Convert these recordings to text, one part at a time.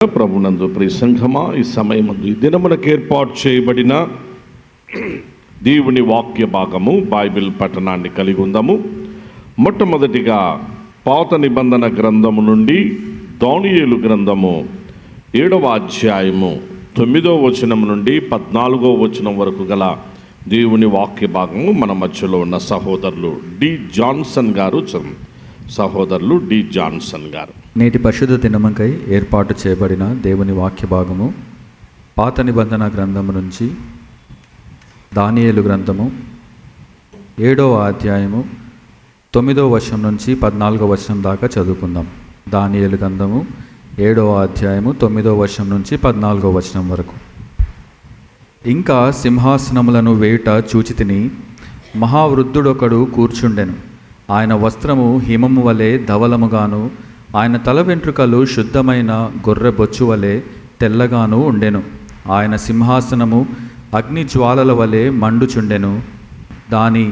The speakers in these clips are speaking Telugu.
ప్రభునందు ప్రియ సంఘమా, ఈ సమయమందు ఈ దినమునకు ఏర్పాటు చేయబడిన దేవుని వాక్య భాగము బైబిల్ పఠనాన్ని కలిగి ఉందాము. మొట్టమొదటిగా పాత నిబంధన గ్రంథము నుండి దానియేలు గ్రంథము 7వ అధ్యాయము 9వ వచనం నుండి 14వ వచనం వరకు గల దేవుని వాక్య భాగము మన మధ్యలో ఉన్న సహోదరులు డి జాన్సన్ గారు నేటి పరిశుద్ధ దినముకై ఏర్పాటు చేయబడిన దేవుని వాక్య భాగము పాత నిబంధన గ్రంథము నుంచి దానియేలు గ్రంథము 7వ అధ్యాయము 9వ వచనం నుంచి 14వ వచనం దాకా చదువుకుందాం. దానియేలు గ్రంథము 7వ అధ్యాయము 9వ వచనం నుంచి 14వ వచనం వరకు. ఇంకా సింహాసనములను వేయుట చూచితిని, మహావృద్ధుడొకడు కూర్చుండెను. ఆయన వస్త్రము హిమము వలె ధవలముగాను, ఆయన తల వెంట్రుకలు శుద్ధమైన గొర్రె బొచ్చు వలె తెల్లగాను ఉండెను. ఆయన సింహాసనము అగ్ని జ్వాలల వలె మండుచుండెను. దాని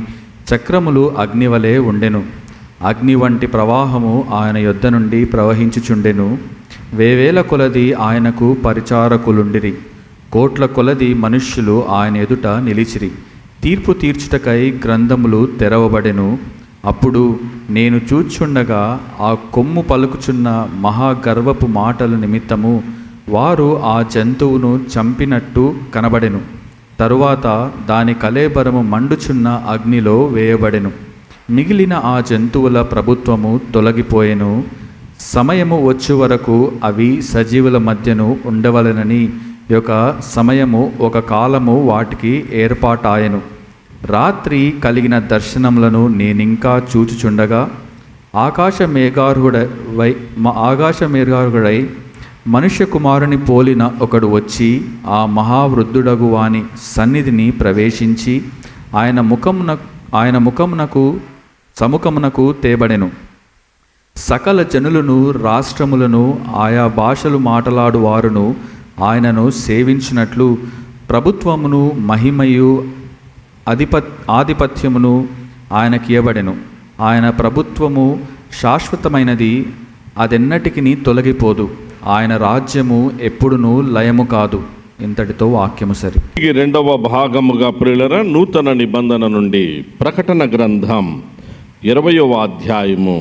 చక్రములు అగ్ని వలె ఉండెను. అగ్ని వంటి ప్రవాహము ఆయన యొద్ద నుండి ప్రవహించుచుండెను. వేవేల కొలది ఆయనకు పరిచారకులుండిరి. కోట్ల కొలది మనుష్యులు ఆయన ఎదుట నిలిచిరి. తీర్పు తీర్చుటకై గ్రంథములు తెరవబడెను. అప్పుడు నేను చూచుండగా ఆ కొమ్ము పలుకుచున్న మహాగర్వపు మాటల నిమిత్తము వారు ఆ జంతువును చంపినట్టు కనబడెను. తరువాత దాని కళేబరము మండుచున్న అగ్నిలో వేయబడెను. మిగిలిన ఆ జంతువుల ప్రభుత్వము తొలగిపోయెను. సమయము వచ్చు వరకు అవి సజీవుల మధ్యను ఉండవలెనని యొక్క సమయము ఒక కాలము వాటికి ఏర్పాటాయెను. రాత్రి కలిగిన దర్శనములను నేనింకా చూచుచుండగా ఆకాశ మేఘార్హుడై మనుష్య కుమారుని పోలిన ఒకడు వచ్చి ఆ మహావృద్ధుడగు వాని సన్నిధిని ప్రవేశించి ఆయన సముఖమునకు తేబడెను. సకల జనులను, రాష్ట్రములను, ఆయా భాషలు మాట్లాడు వారును ఆయనను సేవించినట్లు ప్రభుత్వమును, మహిమయు, ఆధిపత్యమును ఆయనకియబడెను. ఆయన ప్రభుత్వము శాశ్వతమైనది, అదెన్నటికి తొలగిపోదు. ఆయన రాజ్యము ఎప్పుడునూ లయము కాదు. ఇంతటితో వాక్యము సరి. రెండవ భాగముగా ప్రియులరా, నూతన నిబంధన నుండి ప్రకటన గ్రంథం 20వ అధ్యాయము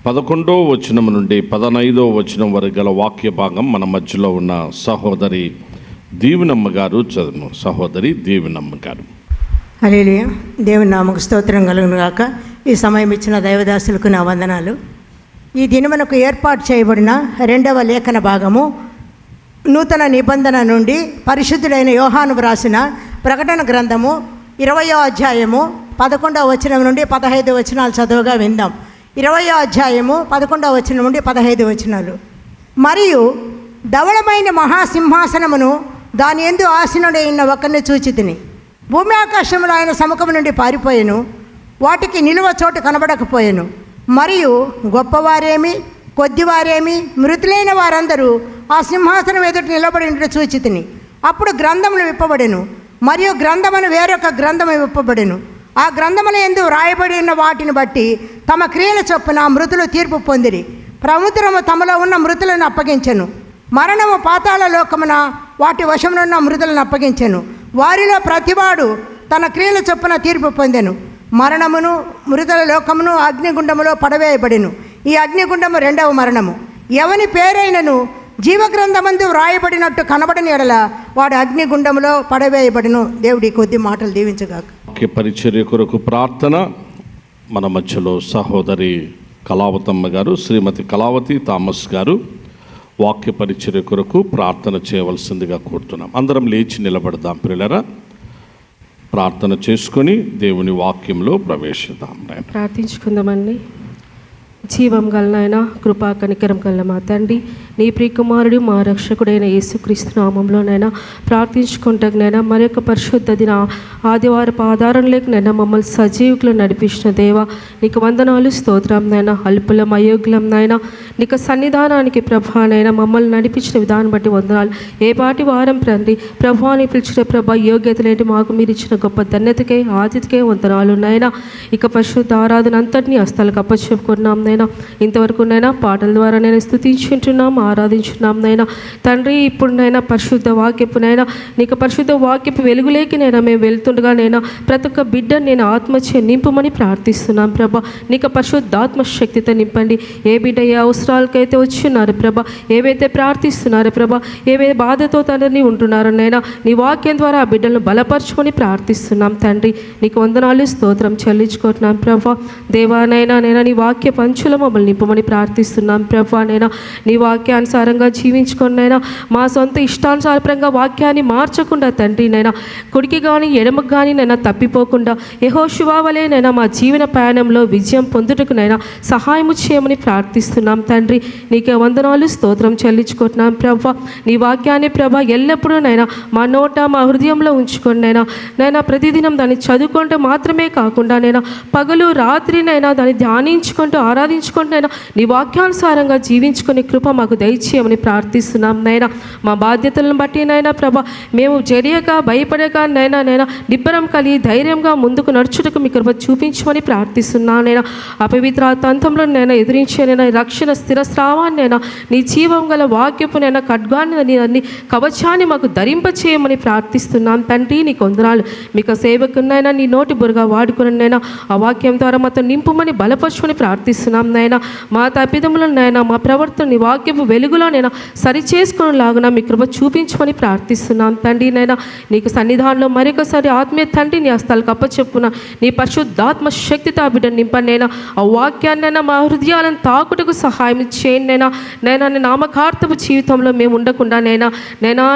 11వ వచనం నుండి 15వ వచనం వరకు గల వాక్య భాగం మన మధ్యలో ఉన్న సహోదరి దీవెనమ్మ గారు చదువు. సహోదరి దీవెనమ్మ గారు. హల్లెలూయా. దేవుని నామకు స్తోత్రం కలుగును గాక. ఈ సమయం ఇచ్చిన దైవదాసులకు నా వందనాలు. ఈ దినమునకు ఏర్పాటు చేయబడిన 2వ లేఖన భాగము నూతన నిబంధన నుండి పరిశుద్ధుడైన యోహాను వ్రాసిన ప్రకటన గ్రంథము 20వ అధ్యాయము 11వ వచనం నుండి 15 వచనాలు చదువుగా విందాం. 20వ అధ్యాయము 11వ వచనం నుండి 15 వచనాలు. మరియు ధవళమైన మహాసింహాసనమును దాని యందు ఆసీనుడైన ఒకరిని చూచితిని. భూమి ఆకాశములు ఆయన సముఖము నుండి పారిపోయెను. వాటికి నిలువ చోటు కనబడకపోయెను. మరియు గొప్పవారేమి, కొద్దివారేమి, మృతులైన వారందరూ ఆ సింహాసనం ఎదుట నిలబడి చూచితిని. అప్పుడు గ్రంథములు విప్పబడెను. మరియు గ్రంథమును వేరొక గ్రంథము విప్పబడెను. ఆ గ్రంథముల యందు వ్రాయబడి ఉన్న వాటిని బట్టి తమ క్రియల చొప్పున మృతులు తీర్పు పొందిరి. సముద్రము తమలో ఉన్న మృతులను అప్పగించెను. మరణము పాతాళ లోకమున వాటి వశమునున్న మృతులను అప్పగించెను. వారిలో ప్రతివాడు తన క్రియల చొప్పున తీర్పు పొందెను. మరణమును, మృతుల లోకమును అగ్నిగుండములో పడవేయబడెను. ఈ అగ్నిగుండము 2వ మరణము. ఎవని పేరైనను జీవగ్రంథమందు వ్రాయబడినట్టు కనబడని ఎడల వాడు అగ్నిగుండములో పడవేయబడెను. దేవుడి కొద్ది మాటలు దీవించగాక. పరిచర్య కొరకు ప్రార్థన. మన మధ్యలో సహోదరి కళావతమ్మ గారు, శ్రీమతి కళావతి థామస్ గారు వాక్య పరిచర్య కొరకు ప్రార్థన చేయవలసిందిగా కోరుతున్నాం. అందరం లేచి నిలబడదాం ప్రియులారా. ప్రార్థన చేసుకొని దేవుని వాక్యంలో ప్రవేశిద్దాం. ప్రార్థించుకుందామండి. జీవం గలనైన కృపా కనికరం గల మా తండ్రి, నీ ప్రియకుమారుడు మా రక్షకుడైన యేసుక్రీస్తు నామంలోనైనా ప్రార్థించుకుంటానైనా మరొక పరిశుద్ధ దిన ఆదివారపు ఆధారంలోనైనా మమ్మల్ని సజీవులు నడిపించిన దేవా నీకు వందనాలు, స్తోత్రం నైనా. అల్పులం, అయోగ్యం నైనా నీకు సన్నిధానానికి ప్రభానైనా మమ్మల్ని నడిపించిన విధానం బట్టి వందనాలు. ఏ పాటి వారం తండ్రి ప్రభాని పిలిచిన ప్రభా యోగ్యతలేంటి మాకు మీరు ఇచ్చిన గొప్ప ధన్యతకే, ఆతిథ్యకే వందనాలు నైనా. ఇక పరిశుద్ధ ఆరాధన అంతటినీ హస్తాలకు అప్పచెప్పుకున్నాం నైనా. ఇంతవరకు నైనా పాటల ద్వారా నేను స్తుతించుంటున్నాం, ఆరాధించున్నాం నైనా. తండ్రి ఇప్పుడు నైనా పరిశుద్ధ వాక్యపునైనా నీకు పరిశుద్ధ వాక్యపు వెలుగులేకి నైనా మేము వెళ్తుండగా నైనా ప్రతి ఒక్క బిడ్డను నేను ఆత్మచే నింపమని ప్రార్థిస్తున్నాం ప్రభా. నీకు పరిశుద్ధాత్మ శక్తితో నింపండి. ఏ బిడ్డ ఏ అవసరాలకైతే వచ్చిన్నారు ప్రభా, ఏవైతే ప్రార్థిస్తున్నారో ప్రభా, ఏవైతే బాధతో తండ్రిని ఉంటున్నారో నైనా నీ వాక్యం ద్వారా ఆ బిడ్డలను బలపరచుకొని ప్రార్థిస్తున్నాం తండ్రి. నీకు వందనాలు స్తోత్రం చెల్లించుకుంటున్నాం ప్రభా. దేవానైనా నైనా నీ వాక్య పంచుల మమ్మల్ని నింపమని ప్రార్థిస్తున్నాం ప్రభా. నైనా నీ వాక్యానుసారంగా జీవించుకొనైనా మా సొంత ఇష్టానుసారంగా వాక్యాన్ని మార్చకుండా తండ్రి నైనా కుడికి కానీ ఎడమకు కానీ నైనా తప్పిపోకుండా యెహోషువ వలె నైనా మా జీవన ప్రయాణంలో విజయం పొందుటకునైనా సహాయము చేయమని ప్రార్థిస్తున్నాం తండ్రి. నీకే వందనాలు స్తోత్రం చెల్లించుకుంటున్నాం ప్రభా. నీ వాక్యాన్ని ప్రభా ఎల్లప్పుడూ నైనా మా నోట మా హృదయంలో ఉంచుకొని నైనా ప్రతిదినం దాన్ని చదువుకుంటూ మాత్రమే కాకుండా నైనా పగలు రాత్రి నైనా దాన్ని ధ్యానించుకుంటూ ఆరాధించుకుంటూ నీ వాక్యానుసారంగా జీవించుకునే కృప మాకు దయచేయమని ప్రార్థిస్తున్నాం నైనా. మా బాధ్యతలను బట్టి నైనా ప్రభా మేము జడియక భయపడక నైనా నిబ్బరం కలిగి ధైర్యంగా ముందుకు నడుచుటకు మీ కృప చూపించమని ప్రార్థిస్తున్నాను నైనా. అపవిత్ర తంత్రంలో నైనా ఎదిరించే నైనా రక్షణ స్థిరస్రావాన్ని నైనా నీ జీవం గల వాక్యపు నైనా ఖడ్గాన్ని అన్ని కవచాన్ని మాకు ధరింపచేయమని ప్రార్థిస్తున్నాం తండ్రి. నీకు వందనాలు. మీకు సేవకునైనా నీ నోటి బురగా వాడుకున్నైనా ఆ వాక్యం ద్వారా మాతో నింపుమని బలపరచుమని ప్రార్థిస్తున్నాం నైనా. మా తప్పిదములనైనా మా ప్రవర్తన నీ వాక్యపు వెలుగులోనైనా సరిచేసుకునేలాగున మీ కృప చూపించమని ప్రార్థిస్తున్నాం తండ్రి నైనా. నీకు సన్నిధానంలో మరొకసారి ఆత్మీయ తండ్రి నీ హస్తాలకు అప్పచెప్పున నీ పరిశుద్ధాత్మ శక్తితో ఆ బిడ్డ నింపనైనా ఆ వాక్యాన్నైనా మా హృదయాలను తాకుటకు సహాయం చేయండి నైనా నీ నామకార్థపు జీవితంలో మేము ఉండకుండా నైనా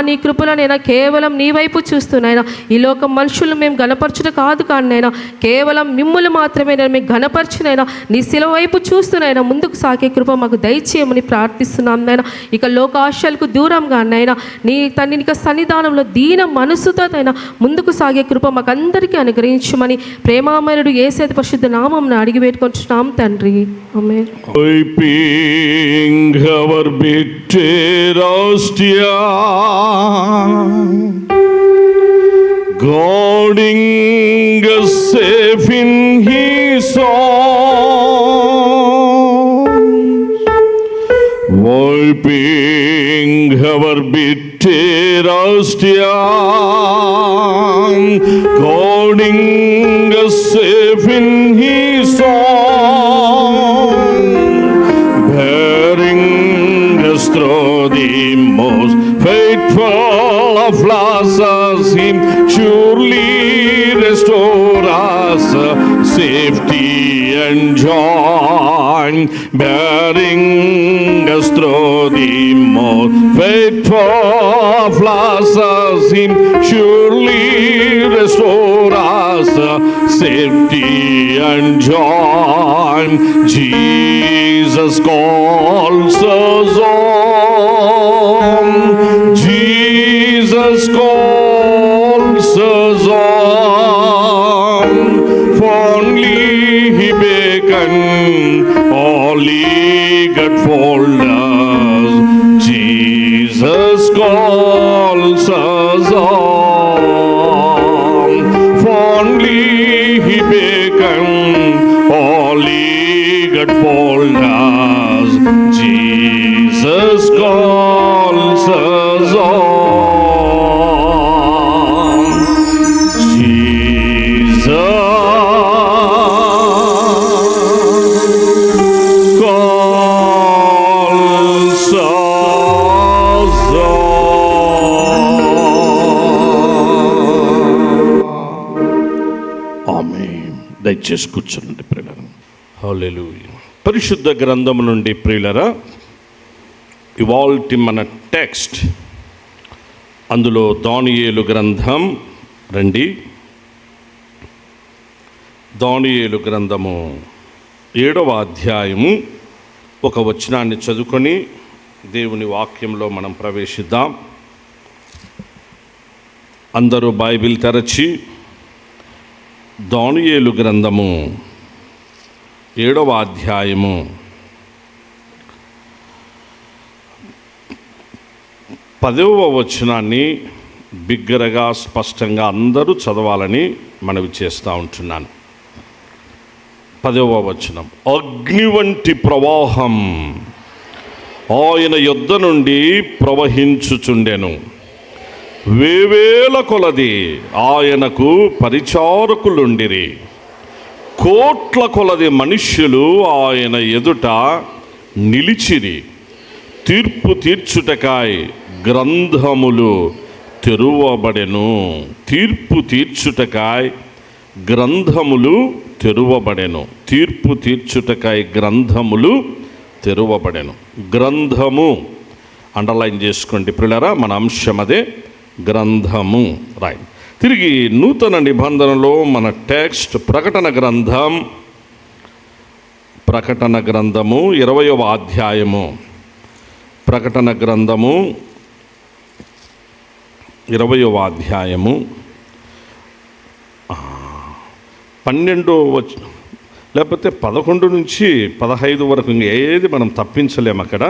నీ కృపలో నైనా కేవలం నీ వైపు చూస్తూనైనా ఈ లోక మనుషులు మేము గణపరచుట కాదు కానీ నైనా కేవలం మిమ్ములు మాత్రమే నేను మేము గణపరచునైనా నీ శిల వైపు చూస్తూనైనా ముందుకు సాగే కృప మాకు దయచేయమని ప్రార్థిస్తున్నాం నైనా. ఇక లోక ఆశలకు దూరంగా నైనా నీ తండ్రి నీకు సన్నిధానంలో దీన మనసుతో అయినా ముందుకు సాగే కృప మాకు అందరికీ అనుగ్రహించమని ప్రేమామయుడు యేసు పరిశుద్ధ నామమున అడిగి పెట్టుకుంటున్నాం తండ్రి. ఆమేన్. Weeping our bitter austere, guarding us safe in His arms, wiping our bitter austere, guarding us safe in His arms, bearing us through the most faithful of losses, Him surely restore us safety and joy, bearing us through the most faithful of losses, Him surely restore us safety and joy. Jesus calls us on. Jesus calls us on. Fondly He beckoned, all eager folders. Jesus calls us on. Fondly He beckoned, all eager folders. Jesus calls us on. Jesus calls us on. ఆమేన్. దయచేసి కూర్చోండి ప్రియులారా. హల్లెలూయా. పరిశుద్ధ గ్రంథము నుండి ప్రియులారా ఇవాల్టి మన టెక్స్ట్ అందులో దానియేలు గ్రంథం రండి. దానియేలు గ్రంథము 7వ అధ్యాయము ఒక వచనాన్ని చదువుకొని దేవుని వాక్యంలో మనం ప్రవేశిద్దాం. అందరూ బైబిల్ తెరచి దానియేలు గ్రంథము 7వ అధ్యాయము 10వ వచనాన్ని బిగ్గరగా స్పష్టంగా అందరూ చదవాలని మనవి చేస్తూ ఉంటున్నాను. 10వ వచనం, అగ్ని వంటి ప్రవాహం ఆయన యొద్ద నుండి ప్రవహించుచుండెను. వేవేల కొలది ఆయనకు పరిచారకులుండిరి. కోట్ల కొలది మనుష్యులు ఆయన ఎదుట నిలిచిరి. తీర్పు తీర్చుటకాయ్ గ్రంథములు తెరువబడెను. తీర్పు తీర్చుటకాయ్ గ్రంథములు తెరువబడెను. తీర్పు తీర్చుటకాయ్ గ్రంథములు తెరువబడెను. గ్రంథము అండర్లైన్ చేసుకోండి ప్రియులారా, మన అంశం అదే, గ్రంథము. రైట్. తిరిగి నూతన నిబంధనలో మన టెక్స్ట్ ప్రకటన గ్రంథము 20వ అధ్యాయము. ప్రకటన గ్రంథము 20వ అధ్యాయము 12 లేకపోతే 11 నుంచి 15 వరకు ఏది మనం తప్పించలేము. అక్కడ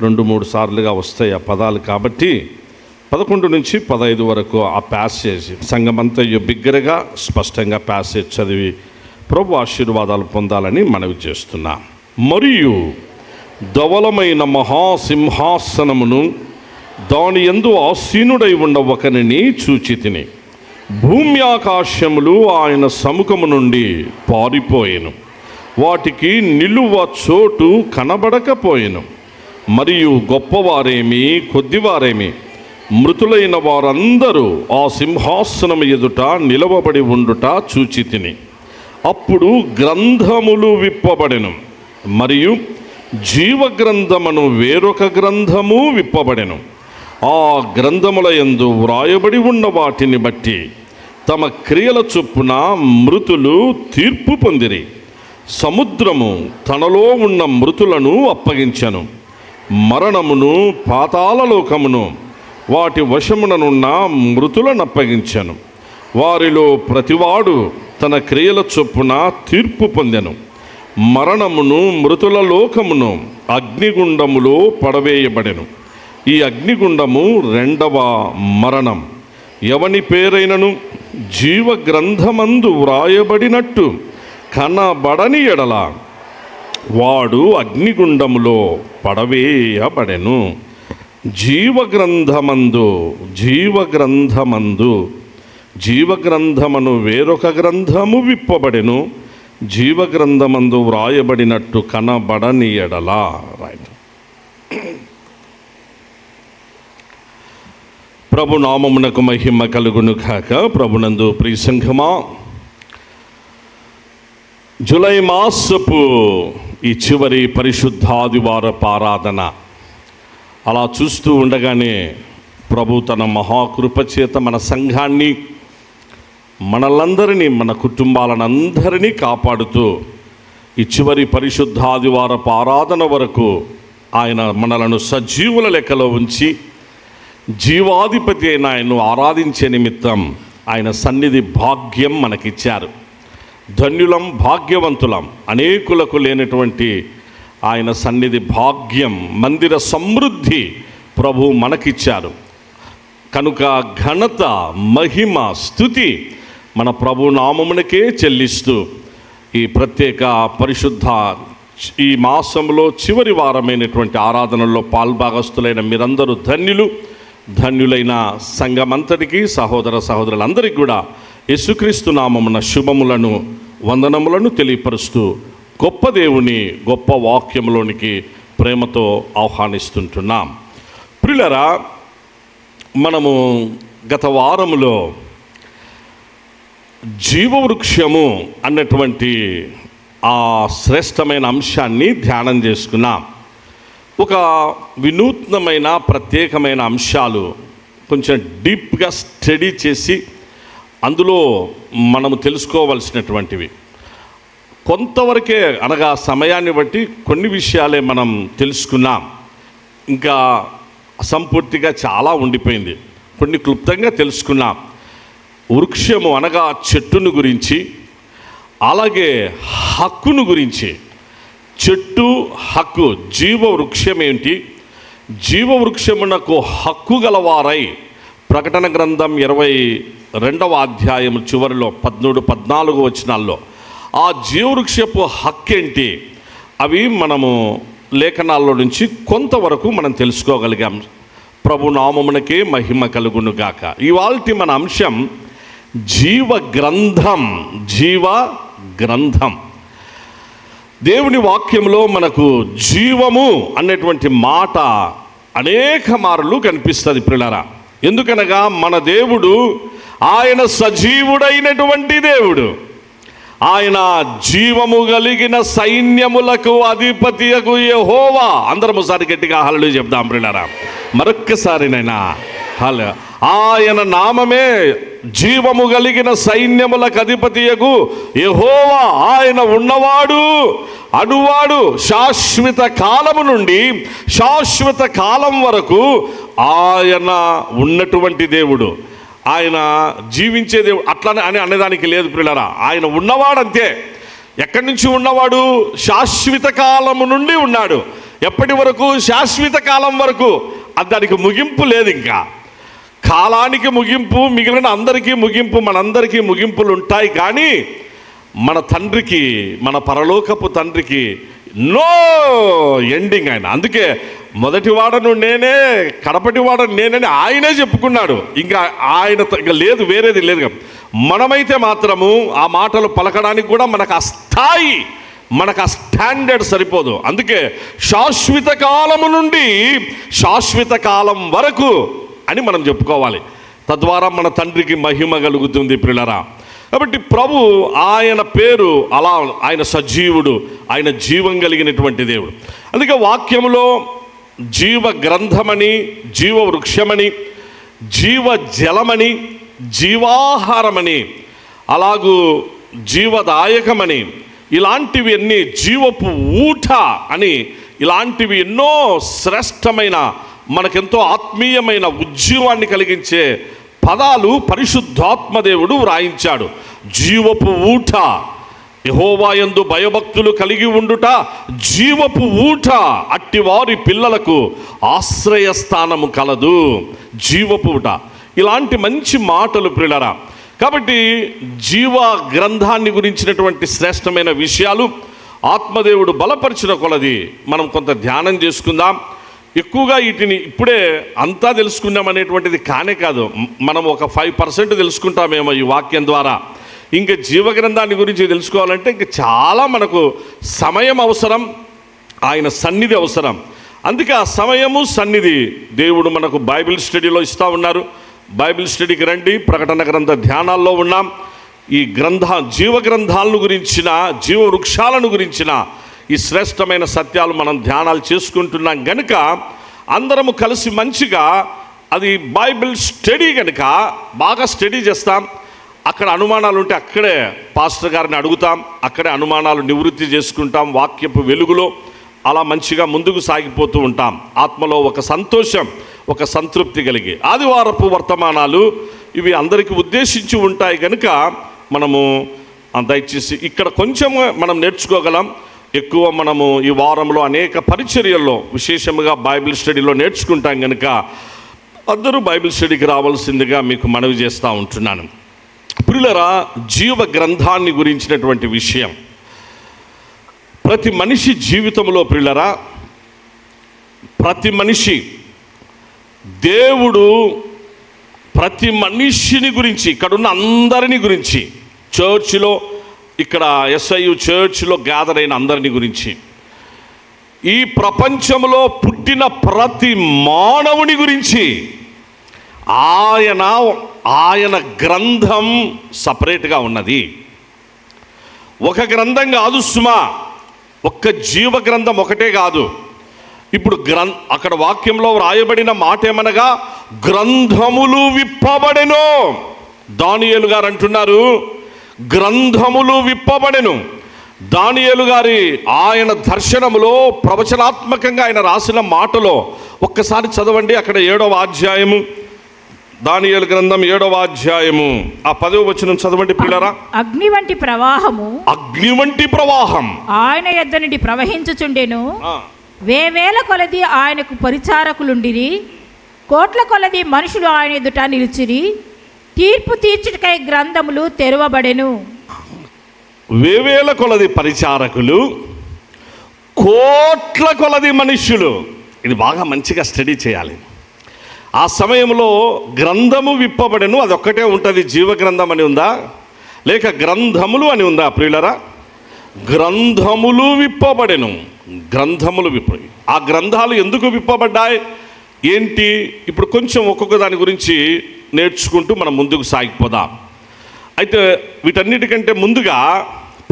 2-3 సార్లుగా వస్తాయి ఆ పదాలు. కాబట్టి 11 నుంచి 15 వరకు ఆ ప్యాసేజ్ సంఘమంతా బిగ్గరగా స్పష్టంగా ప్యాసేజ్ చదివి ప్రభు ఆశీర్వాదాలు పొందాలని మనవి చేస్తున్నాం. మరియు ధవలమైన మహాసింహాసనమును దాని యందు ఆసీనుడై ఉన్న ఒకనిని చూచితిని. భూమి ఆకాశములు ఆయన సముఖము నుండి పారిపోయెను. వాటికి నిలువ చోటు కనబడకపోయెను. మరియు గొప్పవారేమి కొద్దివారేమి మృతులైన వారందరూ ఆ సింహాసనము ఎదుట నిలవబడి ఉండుట చూచితిని. అప్పుడు గ్రంథములు విప్పబడెను. మరియు జీవగ్రంథమును వేరొక గ్రంథము విప్పబడెను. ఆ గ్రంథముల యందు వ్రాయబడి ఉన్న వాటిని బట్టి తమ క్రియల చొప్పున మృతులు తీర్పు పొందిరి. సముద్రము తనలో ఉన్న మృతులను అప్పగించెను. మరణమును పాతాళలోకమును వాటి వశముననున్న మృతులను అప్పగించెను. వారిలో ప్రతివాడు తన క్రియల చొప్పున తీర్పు పొందెను. మరణమును మృతుల లోకమును అగ్నిగుండములో పడవేయబడెను. ఈ అగ్నిగుండము 2వ మరణం. ఎవని పేరైనను జీవ గ్రంథమందు వ్రాయబడినట్టు కనబడని ఎడల వాడు అగ్నిగుండములో పడవేయబడెను. జీవగ్రంథమను వేరొక గ్రంథము విప్పబడెను. జీవగ్రంథమందు వ్రాయబడినట్టు కనబడని ఎడల. రైట్. ప్రభు నామమునకు మహిమ కలుగును కాక. ప్రభునందు ప్రియ సంఘమా, జూలై మాసపు ఈ చివరి పరిశుద్ధాదివారపు ఆరాధన అలా చూస్తూ ఉండగానే ప్రభు తన మహాకృప చేత మన సంఘాన్ని, మనలందరినీ, మన కుటుంబాలనందరినీ కాపాడుతూ ఈ చివరి పరిశుద్ధాదివారపు ఆరాధన వరకు ఆయన మనలను సజీవుల లెక్కలో ఉంచి జీవాధిపతి అయిన ఆయన్ను ఆరాధించే నిమిత్తం ఆయన సన్నిధి భాగ్యం మనకిచ్చారు. ధన్యులం, భాగ్యవంతులం. అనేకులకు లేనటువంటి ఆయన సన్నిధి భాగ్యం, మందిర సమృద్ధి ప్రభు మనకిచ్చారు. కనుక ఘనత, మహిమ, స్తుతి మన ప్రభు నామమునకే చెల్లిస్తూ ఈ ప్రత్యేక పరిశుద్ధ ఈ మాసంలో చివరి వారమైనటువంటి ఆరాధనలో పాల్భాగస్తులైన మీరందరూ ధన్యులైన సంఘమంతటికి, సహోదరులందరికీ కూడా యేసుక్రీస్తు నామమున శుభములను, వందనములను తెలియపరుస్తూ గొప్ప దేవుని గొప్ప వాక్యములోనికి ప్రేమతో ఆహ్వానిస్తుంటున్నాం. ప్రియులారా, మనము గత వారములో జీవవృక్షము అన్నటువంటి ఆ శ్రేష్టమైన అంశాన్ని ధ్యానం చేసుకున్నాం. ఒక వినూత్నమైన ప్రత్యేకమైన అంశాలు కొంచెం డీప్గా స్టడీ చేసి అందులో మనము తెలుసుకోవలసినటువంటివి కొంతవరకే, అనగా సమయాన్ని బట్టి కొన్ని విషయాలే మనం తెలుసుకున్నాం. ఇంకా అసంపూర్తిగా చాలా ఉండిపోయింది. కొన్ని క్లుప్తంగా తెలుసుకున్నాం. వృక్షము అనగా చెట్టును గురించి, అలాగే హక్కును గురించి. చెట్టు, హక్కు. జీవవృక్షం ఏంటి? జీవవృక్షమునకు హక్కు గలవారై ప్రకటన గ్రంథం 22వ అధ్యాయం చివరిలో 13-14 వచనాల్లో ఆ జీవవృక్షపు హక్కు ఏంటి? అవి మనము లేఖనాల్లో నుంచి కొంతవరకు మనం తెలుసుకోగలిగాం. ప్రభు నామమునకే మహిమ కలుగును గాక. ఇవాల్టి మన అంశం జీవ గ్రంథం. జీవ గ్రంథం. దేవుని వాక్యంలో మనకు జీవము అనేటువంటి మాట అనేక మార్లు కనిపిస్తుంది ప్రియులారా. ఎందుకనగా మన దేవుడు ఆయన సజీవుడైనటువంటి దేవుడు. ఆయన జీవము కలిగిన సైన్యములకు అధిపతియగు యెహోవా. అందరం ఒకసారి గట్టిగా హల్లెలూయా చెప్దాం ప్రియులారా. మరొక్కసారినైనా హల్లెలూయా. ఆయన నామమే జీవము కలిగిన సైన్యములకు అధిపతియగు యెహోవా. ఆయన ఉన్నవాడు, అనువాడు, శాశ్వత కాలము నుండి శాశ్వత కాలం వరకు ఆయన ఉన్నటువంటి దేవుడు. ఆయన జీవించే దేవుడు అట్లా అని అనేదానికి లేదు ప్రియులారా. ఆయన ఉన్నవాడు అంతే. ఎక్కడి నుంచి ఉన్నవాడు? శాశ్వత కాలము నుండి ఉన్నాడు. ఎప్పటి వరకు? శాశ్వత కాలం వరకు. దానికి ముగింపు లేదు. ఇంకా కాలానికి ముగింపు, మిగిలిన అందరికీ ముగింపు, మనందరికీ ముగింపులు ఉంటాయి. కానీ మన తండ్రికి, మన పరలోకపు తండ్రికి నో ఎండింగ్. ఆయన అందుకే మొదటివాడను నేనే, కడపటివాడను నేనని ఆయనే చెప్పుకున్నాడు. ఇంకా ఆయన ఇంకా లేదు, వేరేది లేదు. మనమైతే మాత్రము ఆ మాటలు పలకడానికి కూడా మనకు ఆ స్థాయి, మనకు ఆ స్టాండర్డ్ సరిపోదు. అందుకే శాశ్వత కాలము నుండి శాశ్వత కాలం వరకు అని మనం చెప్పుకోవాలి. తద్వారా మన తండ్రికి మహిమ కలుగుతుంది ప్రియులారా. కాబట్టి ప్రభు ఆయన పేరు అలా, ఆయన సజీవుడు, ఆయన జీవం కలిగినటువంటి దేవుడు. అందుకే వాక్యములో జీవ గ్రంథమని, జీవ వృక్షమని, జీవ జలమని, జీవాహారమని, అలాగూ జీవదాయకమని, ఇలాంటివి అన్నీ, జీవపు ఊట అని, ఇలాంటివి ఎన్నో శ్రేష్టమైన, మనకెంతో ఆత్మీయమైన ఉజ్జీవాన్ని కలిగించే పదాలు పరిశుద్ధాత్మదేవుడు వ్రాయించాడు. జీవపు ఊట, యెహోవా యందు భయభక్తులు కలిగి ఉండుట జీవపు ఊట, అట్టివారి పిల్లలకు ఆశ్రయస్థానము కలదు. జీవపు ఊట. ఇలాంటి మంచి మాటలు ప్రియులారా. కాబట్టి జీవ గ్రంథాన్ని గురించినటువంటి శ్రేష్టమైన విషయాలు ఆత్మదేవుడు బలపరిచిన కొలది మనం కొంత ధ్యానం చేసుకుందాం. ఎక్కువగా వీటిని ఇప్పుడే అంతా తెలుసుకున్నాం అనేటువంటిది కానే కాదు. మనం ఒక 5% తెలుసుకుంటామేమో ఈ వాక్యం ద్వారా. ఇంకా జీవగ్రంథాన్ని గురించి తెలుసుకోవాలంటే ఇంకా చాలా మనకు సమయం అవసరం, ఆయన సన్నిధి అవసరం. అందుకే ఆ సమయము, సన్నిధి దేవుడు మనకు బైబిల్ స్టడీలో ఇస్తూ ఉన్నారు. బైబిల్ స్టడీకి రండి. ప్రకటన గ్రంథ ధ్యానాల్లో ఉన్నాం. ఈ జీవ గ్రంథాలను గురించిన, జీవ వృక్షాలను గురించిన ఈ శ్రేష్టమైన సత్యాలు మనం ధ్యానాలు చేసుకుంటున్నాం గనుక అందరము కలిసి మంచిగా అది బైబిల్ స్టడీ కనుక బాగా స్టడీ చేస్తాం. అక్కడ అనుమానాలు ఉంటే అక్కడే పాస్టర్ గారిని అడుగుతాం, అక్కడే అనుమానాలు నివృత్తి చేసుకుంటాం. వాక్యపు వెలుగులో అలా మంచిగా ముందుకు సాగిపోతూ ఉంటాం. ఆత్మలో ఒక సంతోషం, ఒక సంతృప్తి కలిగి. ఆదివారపు వర్తమానాలు ఇవి అందరికీ ఉద్దేశించి ఉంటాయి కనుక మనము దయచేసి ఇక్కడ కొంచెం మనం నేర్చుకోగలం. ఎక్కువ మనము ఈ వారంలో అనేక పరిచర్యల్లో, విశేషంగా బైబిల్ స్టడీలో నేర్చుకుంటాం కనుక అందరూ బైబిల్ స్టడీకి రావాల్సిందిగా మీకు మనవి చేస్తూ ఉంటున్నాను. ప్రియులారా, జీవ గ్రంథాన్ని గురించినటువంటి విషయం ప్రతి మనిషి జీవితంలో, ప్రియులారా, ప్రతి మనిషి, దేవుడు ప్రతి మనిషిని గురించి, ఇక్కడున్న అందరిని గురించి, చర్చిలో, ఇక్కడ SIU చర్చ్లో గ్యాదర్ అయిన అందరిని గురించి, ఈ ప్రపంచంలో పుట్టిన ప్రతి మానవుని గురించి ఆయన గ్రంథం సపరేట్గా ఉన్నది. ఒక గ్రంథం కాదు సుమా, ఒక్క జీవ గ్రంథం ఒకటే కాదు. ఇప్పుడు అక్కడ వాక్యంలో వ్రాయబడిన మాట ఏమనగా గ్రంథములు విప్పబడెను. దానియేలు గారు అంటున్నారు, గ్రంథములు విప్పబడెను. దానియేలు గారి ఆయన దర్శనములో ప్రవచనాత్మకంగా ఆయన రాసిన మాటలో ఒక్కసారి చదవండి. అక్కడ 7వ అధ్యాయము, దానియేలు గ్రంథం 7వ అధ్యాయము ఆ 10వ వచనం చదవండి పిల్లరా. అగ్ని వంటి ప్రవాహము, అగ్ని వంటి ప్రవాహం ఆయన యొద్ద నుండి ప్రవహించుచుండెను. వేవేల కొలది ఆయనకు పరిచారకులుండిరి, కోట్ల కొలది మనుషులు ఆయన ఎదుట నిలిచిరి. తీర్పు తీర్చుటకై గ్రంథములు తెరవబడెను. వేవేల కొలది పరిచారకులు, కోట్ల కొలది మనుష్యులు. ఇది బాగా మంచిగా స్టడీ చేయాలి. ఆ సమయంలో గ్రంథము విప్పబడెను, అది ఒక్కటే ఉంటుంది. జీవ గ్రంథం అని ఉందా, లేక గ్రంథములు అని ఉందా ప్రియులరా? గ్రంథములు విప్పబడెను. గ్రంథములు ఆ గ్రంథాలు ఎందుకు విప్పబడ్డాయి ఏంటి? ఇప్పుడు కొంచెం ఒక్కొక్క దాని గురించి నేర్చుకుంటూ మనం ముందుకు సాగిపోదాం. అయితే వీటన్నిటికంటే ముందుగా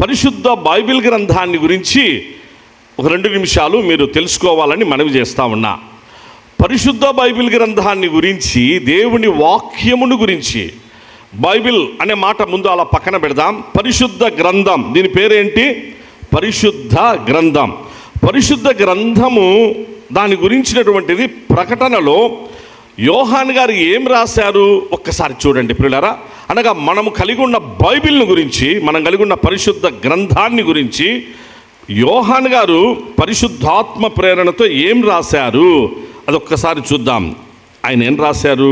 పరిశుద్ధ బైబిల్ గ్రంథాన్ని గురించి ఒక 2 నిమిషాలు మీరు తెలుసుకోవాలని మనవి చేస్తా ఉన్నా. పరిశుద్ధ బైబిల్ గ్రంథాన్ని గురించి, దేవుని వాక్యమును గురించి, బైబిల్ అనే మాట ముందు అలా పక్కన పెడదాం. పరిశుద్ధ గ్రంథం, దీని పేరేంటి? పరిశుద్ధ గ్రంథం. పరిశుద్ధ గ్రంథము దాని గురించినటువంటిది ప్రకటనలో యోహాన్ గారు ఏం రాశారు ఒక్కసారి చూడండి ప్రియులారా. అనగా మనము కలిగి ఉన్న బైబిల్ను గురించి, మనం కలిగి ఉన్న పరిశుద్ధ గ్రంథాన్ని గురించి యోహాన్ గారు పరిశుద్ధాత్మ ప్రేరణతో ఏం రాశారు అది ఒక్కసారి చూద్దాం. ఆయన ఏం రాశారు,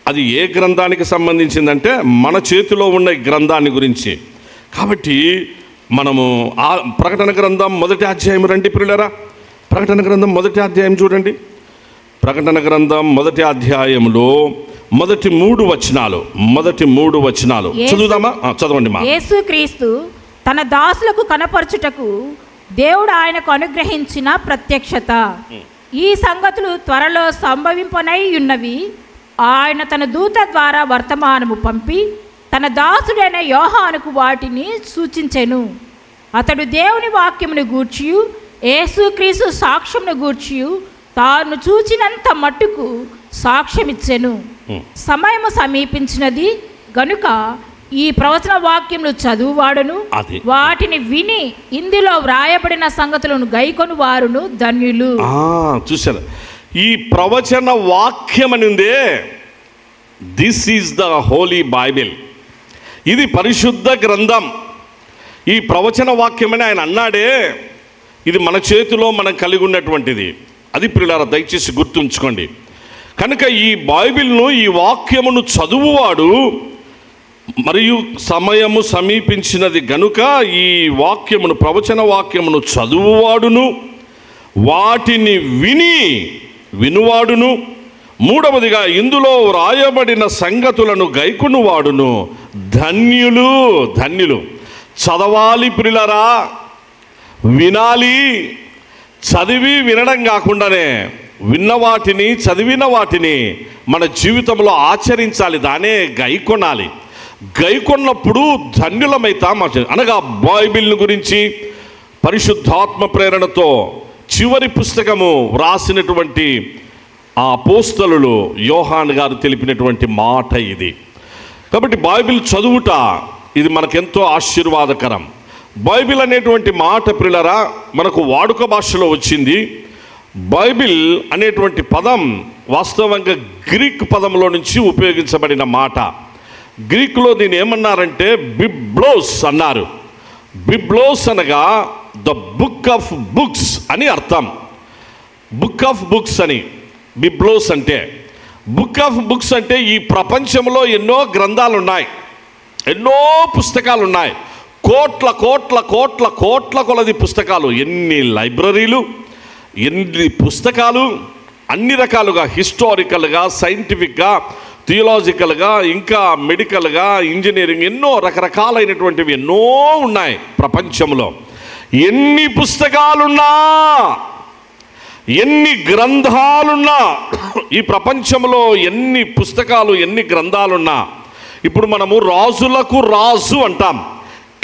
అది ఏ గ్రంథానికి సంబంధించిందంటే మన చేతిలో ఉన్న ఈ గ్రంథాన్ని గురించి. కాబట్టి మనము ఆ ప్రకటన గ్రంథం 1వ అధ్యాయం రండి ప్రియులారా. ప్రకటన గ్రంథం 1వ అధ్యాయం చూడండి. ప్రకటన గ్రంథం 1వ అధ్యాయంలో మొదటి 3 వచనాలు చదువుదామా? చదవండి మా. యేసుక్రీస్తు తన దాసులకు కనపరచుటకు దేవుడు ఆయనకు అనుగ్రహించిన ప్రత్యక్షత. ఈ సంగతులు త్వరలో సంభవింపనై ఉన్నవి. ఆయన తన దూత ద్వారా వర్తమానము పంపి తన దాసుడైన యోహానుకు వాటిని సూచించెను. అతడు దేవుని వాక్యమును గూర్చియు యేసుక్రీస్తు సాక్ష్యమును గూర్చియు తాను చూచినంత మట్టుకు సాక్ష్యమిచ్చెను. సమయము సమీపించినది గనుక ఈ ప్రవచన వాక్యములు చదువువాడును వాటిని విని ఇందులో వ్రాయబడిన సంగతులను గైకొను వారును ధన్యులు. చూశారు, ఈ ప్రవచన వాక్యం అని ఉందే, this is the Holi Bible. ఇది పరిశుద్ధ గ్రంథం. ఈ ప్రవచన వాక్యం అని ఆయన అన్నాడే, ఇది మన చేతిలో మనం కలిగి ఉన్నటువంటిది. అది ప్రియులారా దయచేసి గుర్తుంచుకోండి. కనుక ఈ బైబిల్ను, ఈ వాక్యమును చదువువాడు, మరియు సమయము సమీపించినది గనుక ఈ వాక్యమును, ప్రవచన వాక్యమును చదువువాడును వాటిని వినువాడును, మూడవదిగా ఇందులో వ్రాయబడిన సంగతులను గైకొనువాడును ధన్యులు. చదవాలి ప్రియులారా, వినాలి. చదివి వినడం కాకుండానే విన్న వాటిని, చదివిన వాటిని మన జీవితంలో ఆచరించాలి, దానే గైకొనాలి. గైకొన్నప్పుడు ధన్యులమైతాం. అనగా బైబిల్ను గురించి పరిశుద్ధాత్మ ప్రేరణతో చివరి పుస్తకము వ్రాసినటువంటి ఆ అపోస్తలులు యోహాన్ గారు తెలిపినటువంటి మాట ఇది. కాబట్టి బైబిల్ చదువుట ఇది మనకెంతో ఆశీర్వాదకరం. బైబిల్ అనేటువంటి మాట ప్రియులారా మనకు వాడుక భాషలో వచ్చింది. బైబిల్ అనేటువంటి పదం వాస్తవంగా గ్రీక్ పదంలో నుంచి ఉపయోగించబడిన మాట. గ్రీకులో దీన్ని ఏమన్నారంటే బిబ్లోస్ అన్నారు. బిబ్లోస్ అనగా ద బుక్ ఆఫ్ బుక్స్ అని అర్థం. బుక్ ఆఫ్ బుక్స్ అని బిబ్లోస్ అంటే. బుక్ ఆఫ్ బుక్స్ అంటే ఈ ప్రపంచంలో ఎన్నో గ్రంథాలు ఉన్నాయి, ఎన్నో పుస్తకాలు ఉన్నాయి. కోట్ల కోట్ల కోట్ల కోట్ల కొలది పుస్తకాలు, ఎన్ని లైబ్రరీలు, ఎన్ని పుస్తకాలు, అన్ని రకాలుగా, హిస్టారికల్గా, సైంటిఫిక్గా, థియలాజికల్గా, ఇంకా మెడికల్గా, ఇంజనీరింగ్, ఎన్నో రకరకాలైనటువంటివి ఎన్నో ఉన్నాయి ప్రపంచంలో. ఎన్ని పుస్తకాలున్నా, ఎన్ని గ్రంథాలున్నా, ఈ ప్రపంచంలో ఎన్ని పుస్తకాలు, ఎన్ని గ్రంథాలున్నా, ఇప్పుడు మనము రాజులకు రాజు అంటాం,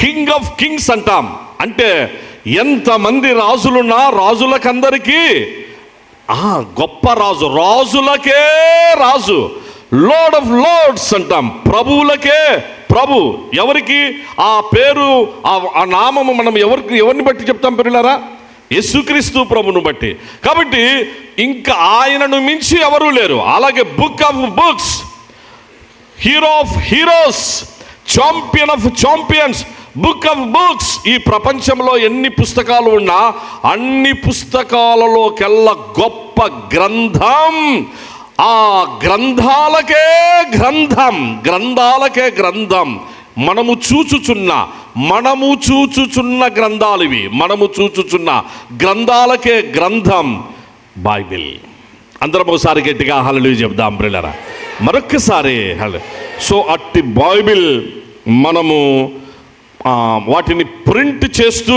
కింగ్ ఆఫ్ కింగ్స్ అంటాం. అంటే ఎంతమంది రాజులున్నా రాజులకందరికీ గొప్ప రాజు, రాజులకే రాజు, లార్డ్ ఆఫ్ లార్డ్స్ అంటాం, ప్రభువులకే ప్రభు. ఎవరికి ఆ పేరు, ఆ నామము మనం ఎవరిని బట్టి చెప్తాం పిల్లలారా? యేసుక్రీస్తు ప్రభును బట్టి. కాబట్టి ఇంకా ఆయనను మించి ఎవరూ లేరు. అలాగే book of books, hero of heroes, champion of champions, book of books. ఈ ప్రపంచంలో ఎన్ని పుస్తకాలు ఉన్నా అన్ని పుస్తకాలలోకెల్లా గొప్ప గ్రంథం, ఆ గ్రంథాలకే గ్రంథం, గ్రంథాలకే గ్రంథం మనము చూచుచున్న మనము చూచుచున్న గ్రంథాలు ఇవి. మనము చూచుచున్న గ్రంథాలకే గ్రంథం బైబిల్. అందరం ఒకసారి గట్టిగా హల్లెలూయా చెప్దాం ప్రియులారా, మరొక్కసారి సో అట్టి బైబిల్ మనము వాటిని ప్రింట్ చేస్తూ,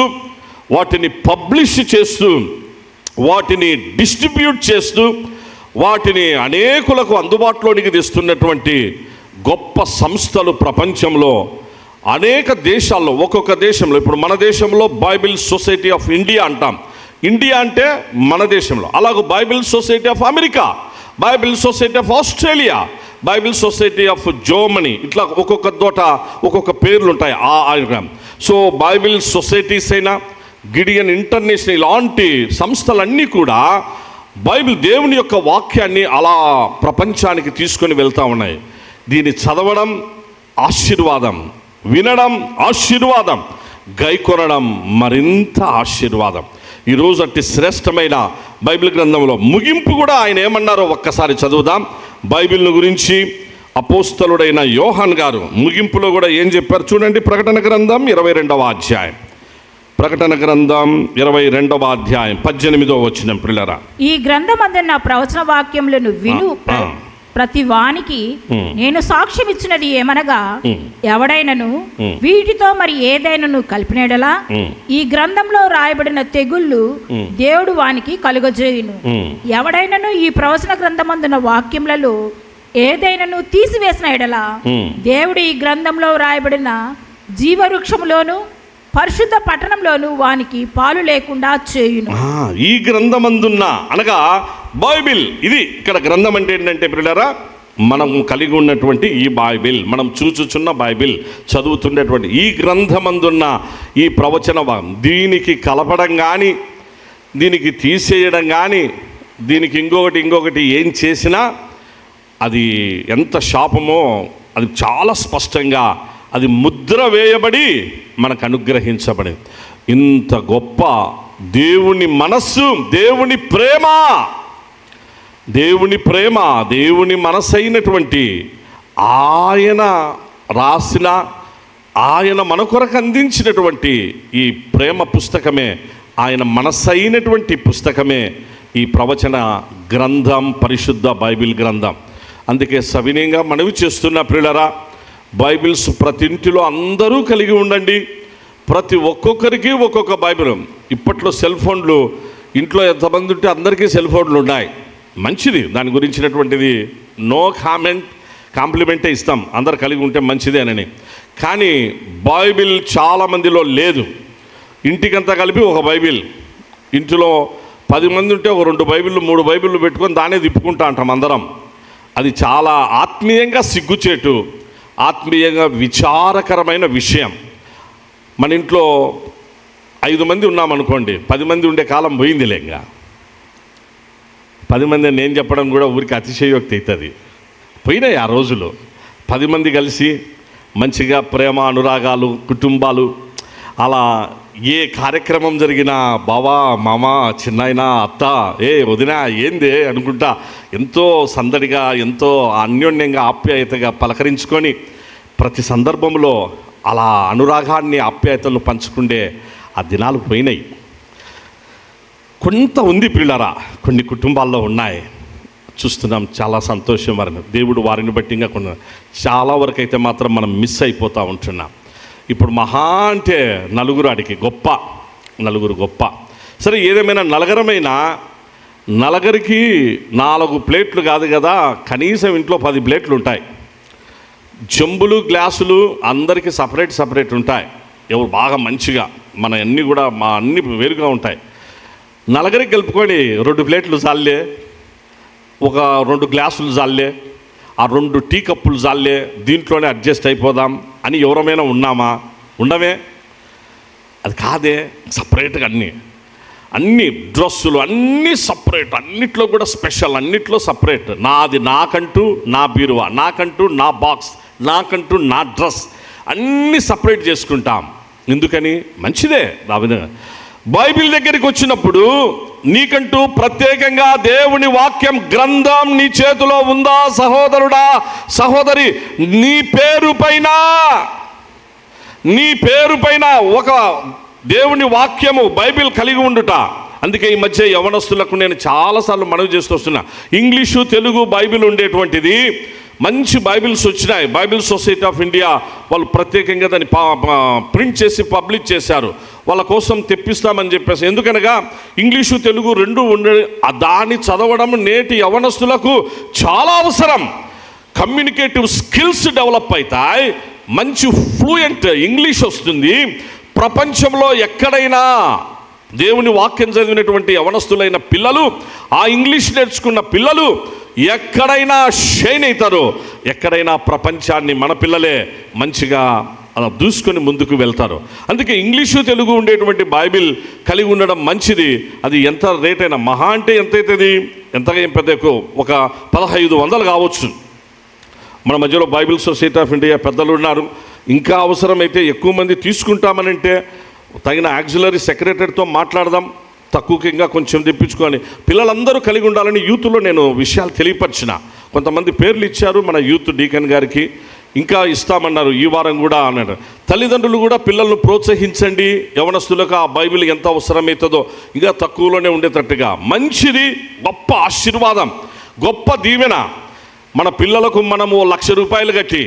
వాటిని పబ్లిష్ చేస్తూ, వాటిని డిస్ట్రిబ్యూట్ చేస్తూ, వాటిని అనేకులకు అందుబాటులోనికి తెస్తున్నటువంటి గొప్ప సంస్థలు ప్రపంచంలో అనేక దేశాల్లో, ఒక్కొక్క దేశంలో, ఇప్పుడు మన దేశంలో బైబిల్ సొసైటీ ఆఫ్ ఇండియా అంటాం. ఇండియా అంటే మన దేశంలో. అలాగే Bible society of America, Bible society of Australia, Bible society of Germany, ఇట్లా ఒక్కొక్క చోట ఒక్కొక్క పేర్లు ఉంటాయి. సో బైబిల్ సొసైటీస్ అయినా, గిడియన్ ఇంటర్నేషనల్, ఇలాంటి సంస్థలన్నీ కూడా బైబిల్ దేవుని యొక్క వాక్యాన్ని అలా ప్రపంచానికి తీసుకొని వెళ్తూ ఉన్నాయి. దీన్ని చదవడం ఆశీర్వాదం, వినడం ఆశీర్వాదం, గైకొనడం మరింత ఆశీర్వాదం. ఈరోజు అట్టి శ్రేష్టమైన బైబిల్ గ్రంథంలో ముగింపు కూడా ఆయన ఏమన్నారో ఒక్కసారి చదువుదాం. బైబిల్ను గురించి అపోస్తలుడైన యోహాన్ గారు ముగింపులో కూడా ఏం చెప్పారు చూడండి. ప్రకటన గ్రంథం 22వ అధ్యాయం, ప్రకటన గ్రంథం 22వ అధ్యాయం 18వ వచనం. ప్రియులారా, ఈ గ్రంథమందున్న ప్రవచన వాక్యములను విను ప్రతి వానికి నేను సాక్ష్యం ఇచ్చినది ఏమనగా, ఎవడైనను వీటితో మరి ఏదైనాను కలిపినడలా ఈ గ్రంథంలో రాయబడిన తెగుళ్ళు దేవుడు వానికి కలుగజేయును. ఎవడైనను ఈ ప్రవచన గ్రంథమందున్న వాక్యములలో ఏదైనాను తీసివేసిన ఎడలా దేవుడు ఈ గ్రంథంలో రాయబడిన జీవవృక్షములోను పరిశుద్ధ పట్టణంలోను వానికి పాలు లేకుండా చేయును. ఈ గ్రంథమందున్న అనగా బైబిల్, ఇది ఇక్కడ గ్రంథం అంటే ఏంటంటే ప్రియులారా, మనం కలిగి ఉన్నటువంటి ఈ బైబిల్, మనం చూచుచున్న బైబిల్, చదువుతున్నటువంటి ఈ గ్రంథమందున్న ఈ ప్రవచన, దీనికి కలపడం కానీ, దీనికి తీసేయడం కానీ, దీనికి ఇంకొకటి ఏం చేసినా అది ఎంత శాపమో అది చాలా స్పష్టంగా అది ముద్ర వేయబడి మనకు అనుగ్రహించబడింది. ఇంత గొప్ప దేవుని మనస్సు, దేవుని ప్రేమ, దేవుని మనస్సు అయినటువంటి ఆయన రాసిన, ఆయన మన కొరకు అందించినటువంటి ఈ ప్రేమ పుస్తకమే, ఆయన మనస్సు అయినటువంటి పుస్తకమే ఈ ప్రవచన గ్రంథం, పరిశుద్ధ బైబిల్ గ్రంథం. అందుకే సవినయంగా మనవి చేస్తున్న ప్రియులారా, బైబిల్స్ ప్రతి ఇంటిలో అందరూ కలిగి ఉండండి. ప్రతి ఒక్కొక్కరికి ఒక్కొక్క బైబిల్. ఇప్పట్లో సెల్ ఫోన్లు ఇంట్లో ఎంతమంది ఉంటే అందరికీ సెల్ ఫోన్లు ఉన్నాయి, మంచిది. దాని గురించినటువంటిది నో కాంప్లిమెంటే ఇస్తాం, అందరు కలిగి ఉంటే మంచిదే అని. కానీ బైబిల్ చాలామందిలో లేదు. ఇంటికంతా కలిపి ఒక బైబిల్, ఇంటిలో 10 మంది ఉంటే ఒక 2 బైబిళ్ళు 3 బైబిళ్ళు పెట్టుకొని దానే తిప్పుకుంటా అంటాం అందరం. అది చాలా ఆత్మీయంగా సిగ్గుచేటు, ఆత్మీయంగా విచారకరమైన విషయం. మన ఇంట్లో 5 మంది ఉన్నామనుకోండి, 10 మంది ఉండే కాలం పోయిందిలే. ఇంకా 10 మంది నేను చెప్పడం కూడా ఊరికి అతిశయోక్తి అవుతుంది. పోయినాయి ఆ రోజులు. 10 మంది కలిసి మంచిగా ప్రేమ, అనురాగాలు, కుటుంబాలు, అలా ఏ కార్యక్రమం జరిగినా బావా, మామ, చిన్నాయన, అత్త, వదిన, ఏందే అనుకుంటా ఎంతో సందడిగా, ఎంతో అన్యోన్యంగా, ఆప్యాయతగా పలకరించుకొని ప్రతి సందర్భంలో అలా అనురాగాన్ని, ఆప్యాయతలు పంచుకుండే ఆ దినాలు పోయినాయి. కొంత ఉంది పిల్లరా, కొన్ని కుటుంబాల్లో ఉన్నాయి, చూస్తున్నాం. చాలా సంతోషం. వారిని దేవుడు వారిని బట్టి ఇంకా కొన్ని చాలా వరకు అయితే మాత్రం మనం మిస్ అయిపోతూ ఉంటున్నాం. ఇప్పుడు మహా అంటే నలుగురు, ఆడికి నలుగురు గొప్ప. సరే, ఏదేమైనా నలుగురికి 4 ప్లేట్లు కాదు కదా, కనీసం ఇంట్లో 10 ప్లేట్లు ఉంటాయి. చెంబులు, గ్లాసులు అందరికీ సపరేట్ ఉంటాయి. ఎవరు బాగా మంచిగా, మన అన్నీ కూడా మా అన్నీ వేరుగా ఉంటాయి. నలుగురికి కలుపుకొని 2 ప్లేట్లు చాలే, ఒక 2 గ్లాసులు చాలే, ఆ 2 టీ కప్పులు చాలే, దీంట్లోనే అడ్జస్ట్ అయిపోదాం అని ఎవరమైనా ఉన్నామా? ఉండమే. అది కాదే, సపరేట్గా అన్ని డ్రెస్సులు అన్నీ సపరేట్, అన్నిట్లో కూడా స్పెషల్, అన్నిట్లో సపరేట్. నాది నాకంటూ నా బీరువా, నాకంటూ నా బాక్స్, నాకంటూ నా డ్రెస్, అన్నీ సపరేట్ చేసుకుంటాం. ఎందుకని? మంచిదే. బైబిల్ దగ్గరికి వచ్చినప్పుడు నీకంటూ ప్రత్యేకంగా దేవుని వాక్యం గ్రంథం నీ చేతిలో ఉందా సహోదరుడా, సహోదరి? నీ పేరు పైన, నీ పేరు పైన ఒక దేవుని వాక్యము బైబిల్ కలిగి ఉండుట. అందుకే ఈ మధ్య యవనస్తులకు నేను చాలాసార్లు మనవి చేస్తూ వస్తున్నా, ఇంగ్లీషు తెలుగు బైబిల్ ఉండేటువంటిది మంచి బైబిల్స్ వచ్చినాయి. బైబిల్ సొసైటీ ఆఫ్ ఇండియా వాళ్ళు ప్రత్యేకంగా దాన్ని ప్రింట్ చేసి పబ్లిష్ చేశారు. వాళ్ళ కోసం తెప్పిస్తామని చెప్పేసి. ఎందుకనగా ఇంగ్లీషు తెలుగు రెండు ఉండే దాన్ని చదవడం నేటి యవనస్తులకు చాలా అవసరం. కమ్యూనికేటివ్ స్కిల్స్ డెవలప్ అవుతాయి, మంచి ఫ్లూయెంట్ ఇంగ్లీష్ వస్తుంది. ప్రపంచంలో ఎక్కడైనా దేవుని వాక్యం చదివినటువంటి యవనస్తులైన పిల్లలు, ఆ ఇంగ్లీష్ నేర్చుకున్న పిల్లలు ఎక్కడైనా షైన్ అవుతారు. ఎక్కడైనా ప్రపంచాన్ని మన పిల్లలే మంచిగా అలా దూసుకొని ముందుకు వెళ్తారు. అందుకే ఇంగ్లీషు తెలుగు ఉండేటువంటి బైబిల్ కలిగి ఉండడం మంచిది. అది ఎంత రేట్ అయినా మహా అంటే ఎంత అవుతుంది, ఎంతగా ఏం పెద్ద ఎక్కువ, ఒక 1500 కావచ్చు. మన మధ్యలో బైబిల్ సొసైటీ ఆఫ్ ఇండియా పెద్దలు ఉన్నారు. ఇంకా అవసరమైతే ఎక్కువ మంది తీసుకుంటామనంటే తగిన యాక్సిలరీ సెక్రటరీతో మాట్లాడదాం, తక్కువకి ఇంకా కొంచెం తెప్పించుకొని పిల్లలందరూ కలిగి ఉండాలని యూత్లో నేను విషయాలు తెలియపరిచిన. కొంతమంది పేర్లు ఇచ్చారు మన యూత్ డీకన్ గారికి, ఇంకా ఇస్తామన్నారు ఈ వారం కూడా అన్నారు. తల్లిదండ్రులు కూడా పిల్లలను ప్రోత్సహించండి. యవనస్తులకు ఆ బైబిల్ ఎంత అవసరమవుతుందో ఇంకా తక్కువలోనే ఉండేటట్టుగా మంచిది, గొప్ప ఆశీర్వాదం, గొప్ప దీవెన. మన పిల్లలకు మనము 1,00,000 రూపాయలు కట్టి,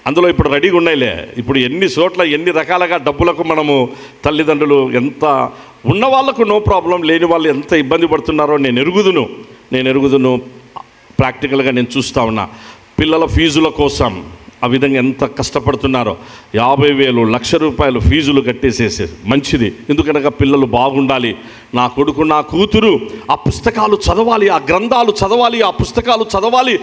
అందులో ఇప్పుడు రెడీగా ఉన్నాయిలే, ఇప్పుడు ఎన్ని చోట్ల ఎన్ని రకాలుగా డబ్బులకు మనము తల్లిదండ్రులు ఎంత ఉన్న వాళ్ళకు నో ప్రాబ్లం, లేని వాళ్ళు ఎంత ఇబ్బంది పడుతున్నారో నేను ఎరుగుదును. ప్రాక్టికల్గా నేను చూస్తూ ఉన్నా. పిల్లల ఫీజుల కోసం ఆ విధంగా ఎంత కష్టపడుతున్నారో. 50,000 1,00,000 రూపాయలు ఫీజులు కట్టేసేసారు. మంచిది, ఎందుకనగా పిల్లలు బాగుండాలి. నా కొడుకు నా కూతురు ఆ పుస్తకాలు చదవాలి, ఆ గ్రంథాలు చదవాలి, ఆ పుస్తకాలు చదవాలి,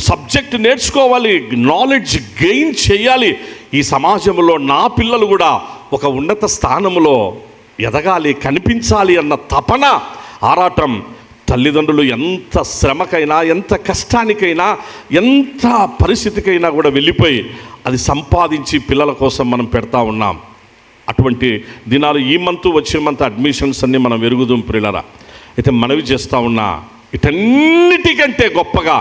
సబ్జెక్ట్ నేర్చుకోవాలి, నాలెడ్జ్ గెయిన్ చేయాలి. ఈ సమాజంలో నా పిల్లలు కూడా ఒక ఉన్నత స్థానంలో ఎదగాలి, కనిపించాలి అన్న తపన, ఆరాటం తల్లిదండ్రులు ఎంత శ్రమకైనా, ఎంత కష్టానికైనా, ఎంత పరిస్థితికైనా కూడా వెళ్ళిపోయి అది సంపాదించి పిల్లల కోసం మనం పెడతా ఉన్నాం. అటువంటి దినాలు ఈ మంత్ వచ్చే మంత్ అడ్మిషన్స్ అన్నీ మనం ఎరుగుదాం ప్రియులరా. అయితే మనవి చేస్తూ ఉన్నా, ఇటన్నిటికంటే గొప్పగా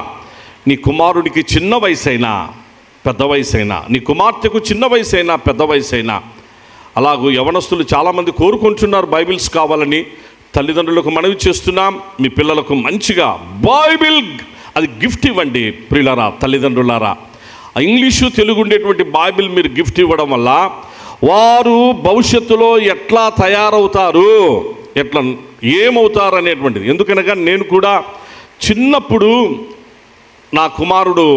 నీ కుమారుడికి చిన్న వయసైనా పెద్ద వయసైనా, నీ కుమార్తెకు చిన్న వయసైనా పెద్ద వయసైనా, అలాగూ యవనస్తులు చాలామంది కోరుకుంటున్నారు బైబిల్స్ కావాలని. తల్లిదండ్రులకు మనవి చేస్తున్నాం, మీ పిల్లలకు మంచిగా బైబిల్ అది గిఫ్ట్ ఇవ్వండి ప్రియులారా, తల్లిదండ్రులారా. ఇంగ్లీషు తెలుగు ఉండేటువంటి బైబిల్ మీరు గిఫ్ట్ ఇవ్వడం వల్ల వారు భవిష్యత్తులో ఎట్లా తయారవుతారు, ఎట్లా ఏమవుతారు అనేటువంటిది. ఎందుకనగా నేను కూడా చిన్నప్పుడు నా కుమారుడు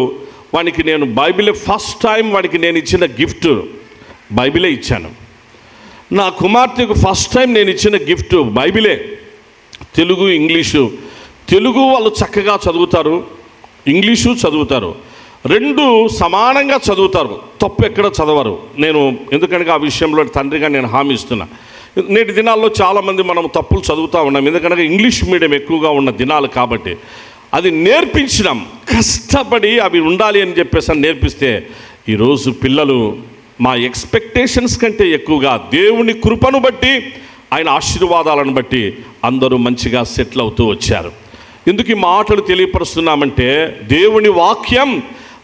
వానికి నేను బైబిలే ఫస్ట్ టైం వానికి నేను ఇచ్చిన గిఫ్ట్ బైబిలే ఇచ్చాను. నా కుమార్తెకు ఫస్ట్ టైం నేను ఇచ్చిన గిఫ్ట్ బైబిలే. తెలుగు ఇంగ్లీషు, తెలుగు వాళ్ళు చక్కగా చదువుతారు, ఇంగ్లీషు చదువుతారు, రెండు సమానంగా చదువుతారు, తప్పు ఎక్కడ చదవరు. నేను ఎందుకంటే ఆ విషయంలో తండ్రిగా నేను హామీ ఇస్తున్నా. నేటి దినాల్లో చాలామంది మనం తప్పులు చదువుతూ ఉన్నాం, ఎందుకంటే ఇంగ్లీష్ మీడియం ఎక్కువగా ఉన్న దినాలు కాబట్టి. అది నేర్పించినాం, కష్టపడి అవి ఉండాలి అని చెప్పేసి నేర్పిస్తే ఈరోజు పిల్లలు మా ఎక్స్పెక్టేషన్స్ కంటే ఎక్కువగా దేవుని కృపను బట్టి, ఆయన ఆశీర్వాదాలను బట్టి అందరూ మంచిగా సెటిల్ అవుతూ వచ్చారు. ఎందుకు ఈ మాటలు తెలియపరుస్తున్నామంటే, దేవుని వాక్యం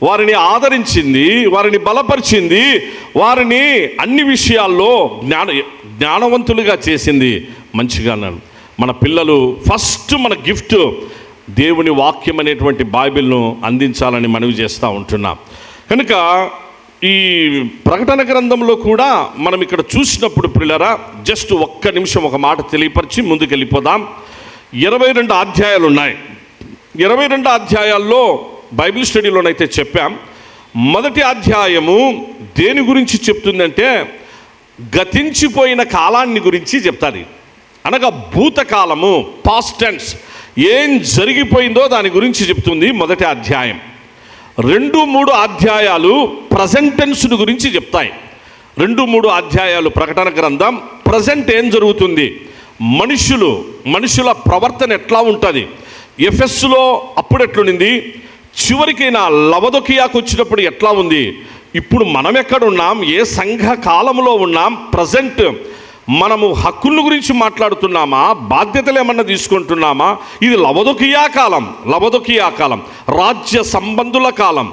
వారిని ఆదరించింది, వారిని బలపరిచింది, వారిని అన్ని విషయాల్లో జ్ఞానవంతులుగా చేసింది. మంచిగా మన పిల్లలు ఫస్ట్ మన గిఫ్ట్ దేవుని వాక్యం అనేటువంటి బైబిల్ను అందించాలని మనవి చేస్తూ ఉంటున్నాం. కనుక ఈ ప్రకటన గ్రంథంలో కూడా మనం ఇక్కడ చూసినప్పుడు పిల్లరా, జస్ట్ ఒక్క నిమిషం ఒక మాట తెలియపరిచి ముందుకు వెళ్ళిపోదాం. 22 అధ్యాయాలు ఉన్నాయి. 22 అధ్యాయాల్లో బైబిల్ స్టడీలోనైతే చెప్పాం. మొదటి అధ్యాయము దేని గురించి చెప్తుందంటే, గతించిపోయిన కాలాన్ని గురించి చెప్తాది. అనగా భూతకాలము, పాస్ట్ టెన్స్, ఏం జరిగిపోయిందో దాని గురించి చెప్తుంది మొదటి అధ్యాయం. 2-3 అధ్యాయాలు ప్రజెంట్ టెన్స్ గురించి చెప్తాయి. 2-3 అధ్యాయాలు ప్రకటన గ్రంథం ప్రజెంట్ ఏం జరుగుతుంది, మనుషుల ప్రవర్తన ఎట్లా ఉంటుంది, ఎఫెస్సులో అప్పుడు ఎట్లుంది, చివరికి నా లవదొకియాకు వచ్చినప్పుడు ఎట్లా ఉంది, ఇప్పుడు మనం ఎక్కడున్నాం, ఏ సంఘ కాలంలో ఉన్నాం, ప్రజెంట్ మనము హక్కుల గురించి మాట్లాడుతున్నామా, బాధ్యతలు ఏమన్నా తీసుకుంటున్నామా, ఇది లవదొకియా కాలం, రాజ్య సంబంధుల కాలం,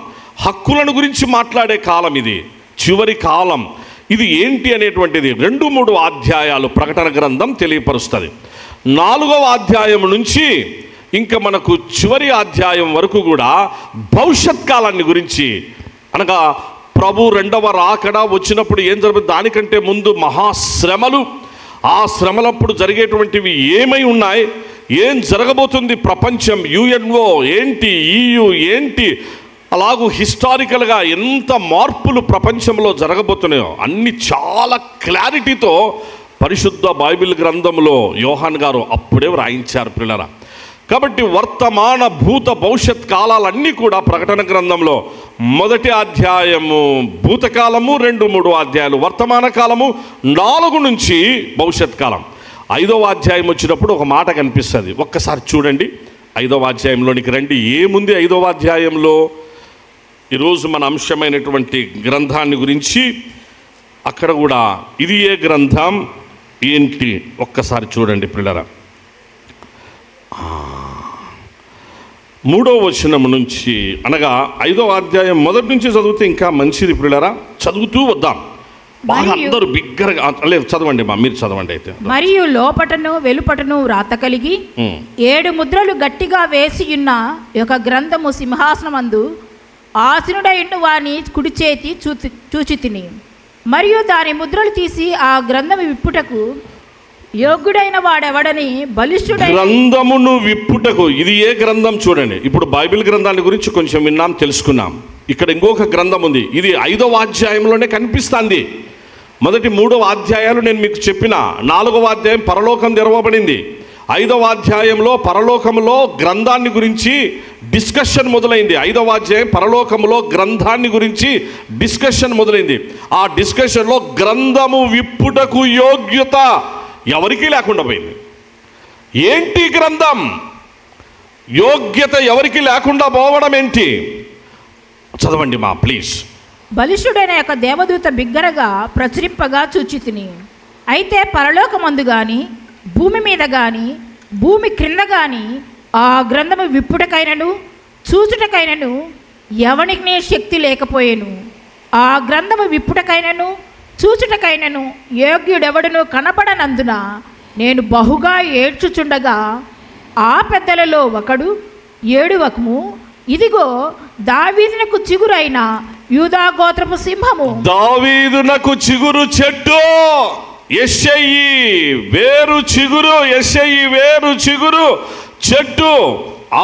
హక్కులను గురించి మాట్లాడే కాలం, ఇది చివరి కాలం. ఇది ఏంటి అనేటువంటిది 2-3 అధ్యాయాలు ప్రకటన గ్రంథం తెలియపరుస్తుంది. 4వ అధ్యాయం నుంచి ఇంకా మనకు చివరి అధ్యాయం వరకు కూడా భవిష్యత్ కాలాన్ని గురించి, అనగా ప్రభు 2వ రాకడ వచ్చినప్పుడు ఏం జరుగుతుంది, దానికంటే ముందు మహాశ్రమలు, ఆ శ్రమలప్పుడు జరిగేటువంటివి ఏమై ఉన్నాయి, ఏం జరగబోతుంది, ప్రపంచం యుఎన్ఓ ఏంటి, EU ఏంటి, అలాగూ హిస్టారికల్గా ఎంత మార్పులు ప్రపంచంలో జరగబోతున్నాయో అన్ని చాలా క్లారిటీతో పరిశుద్ధ బైబిల్ గ్రంథంలో యోహాన్ గారు అప్పుడే వ్రాయించారు పిల్లరా. కాబట్టి వర్తమాన భూత భవిష్యత్ కాలాలన్నీ కూడా ప్రకటన గ్రంథంలో 1వ అధ్యాయము భూతకాలము, 2-3 అధ్యాయాలు వర్తమాన కాలము, 4 నుంచి భవిష్యత్ కాలం. 5వ అధ్యాయం వచ్చినప్పుడు ఒక మాట కనిపిస్తుంది, ఒక్కసారి చూడండి. 5వ అధ్యాయంలోనికి రండి. ఏముంది 5వ అధ్యాయంలో? ఈరోజు మన అంశమైనటువంటి గ్రంథాన్ని గురించి అక్కడ కూడా ఇది ఏ గ్రంథం ఏంటి ఒక్కసారి చూడండి పిల్లరా. 3వ వచనం నుంచి, అనగా 5వ అధ్యాయం మొదటి నుంచి చదివితే ఇంకా మంచిది పిల్లరా. చదువుతూ వద్దాం బాగా, అందరూ బిగ్గరగా. లేదు చదవండి మా, మీరు చదవండి అయితే. మరియు లోపటను వెలుపటను వ్రాత కలిగి 7 ముద్రలు గట్టిగా వేసి ఉన్న ఒక గ్రంథము సింహాసనమందు ఆసీనుడైన వాని కుడి చేతి చూచి తిని, మరియు దాని ముద్రలు తీసి ఆ గ్రంథము విప్పుటకు యోగ్యుడైన వాడెవడని బలిష్ఠుడైన గ్రంథమును విప్పుటకు. ఇది ఏ గ్రంథం చూడండి. ఇప్పుడు బైబిల్ గ్రంథాల గురించి కొంచెం విన్నాం, తెలుసుకున్నాం. ఇక్కడ ఇంకొక గ్రంథం ఉంది, ఇది 5వ అధ్యాయంలోనే కనిపిస్తుంది. మొదటి 3 అధ్యాయాలు నేను మీకు చెప్పిన. 4వ అధ్యాయం పరలోకం తెరవబడింది. 5వ అధ్యాయంలో పరలోకంలో గ్రంథాన్ని గురించి డిస్కషన్ మొదలైంది. 5వ అధ్యాయం పరలోకంలో గ్రంథాన్ని గురించి డిస్కషన్ మొదలైంది. ఆ డిస్కషన్లో గ్రంథము విప్పుటకు యోగ్యత ఎవరికీ లేకుండా పోయింది. ఏంటి గ్రంథం యోగ్యత ఎవరికి లేకుండా పోవడం ఏంటి? చదవండి మా ప్లీజ్. బలిష్ఠుడైన యొక్క దేవదూత బిగ్గరగా ప్రచురింపగా చూచి తిని, అయితే పరలోకమందు గాని భూమి మీద గాని భూమి క్రింద గాని ఆ గ్రంథము విప్పుటకైనను చూచుటకైనను ఎవనికి శక్తి లేకపోయేను. ఆ గ్రంథము విప్పుటకైనను చూచుటకైనను యోగ్యుడెవడును కనపడనందున నేను బహుగా ఏడ్చుచుండగా ఆ పెద్దలలో ఒకడు ఏడువకము, ఇదిగో దావీదునకు చిగురైన యూదా గోత్రపు సింహము, దావీదునకు చిగురు చెట్టు, యెషయి వేరు చిగురు, యెషయి వేరు చిగురు చెట్టు.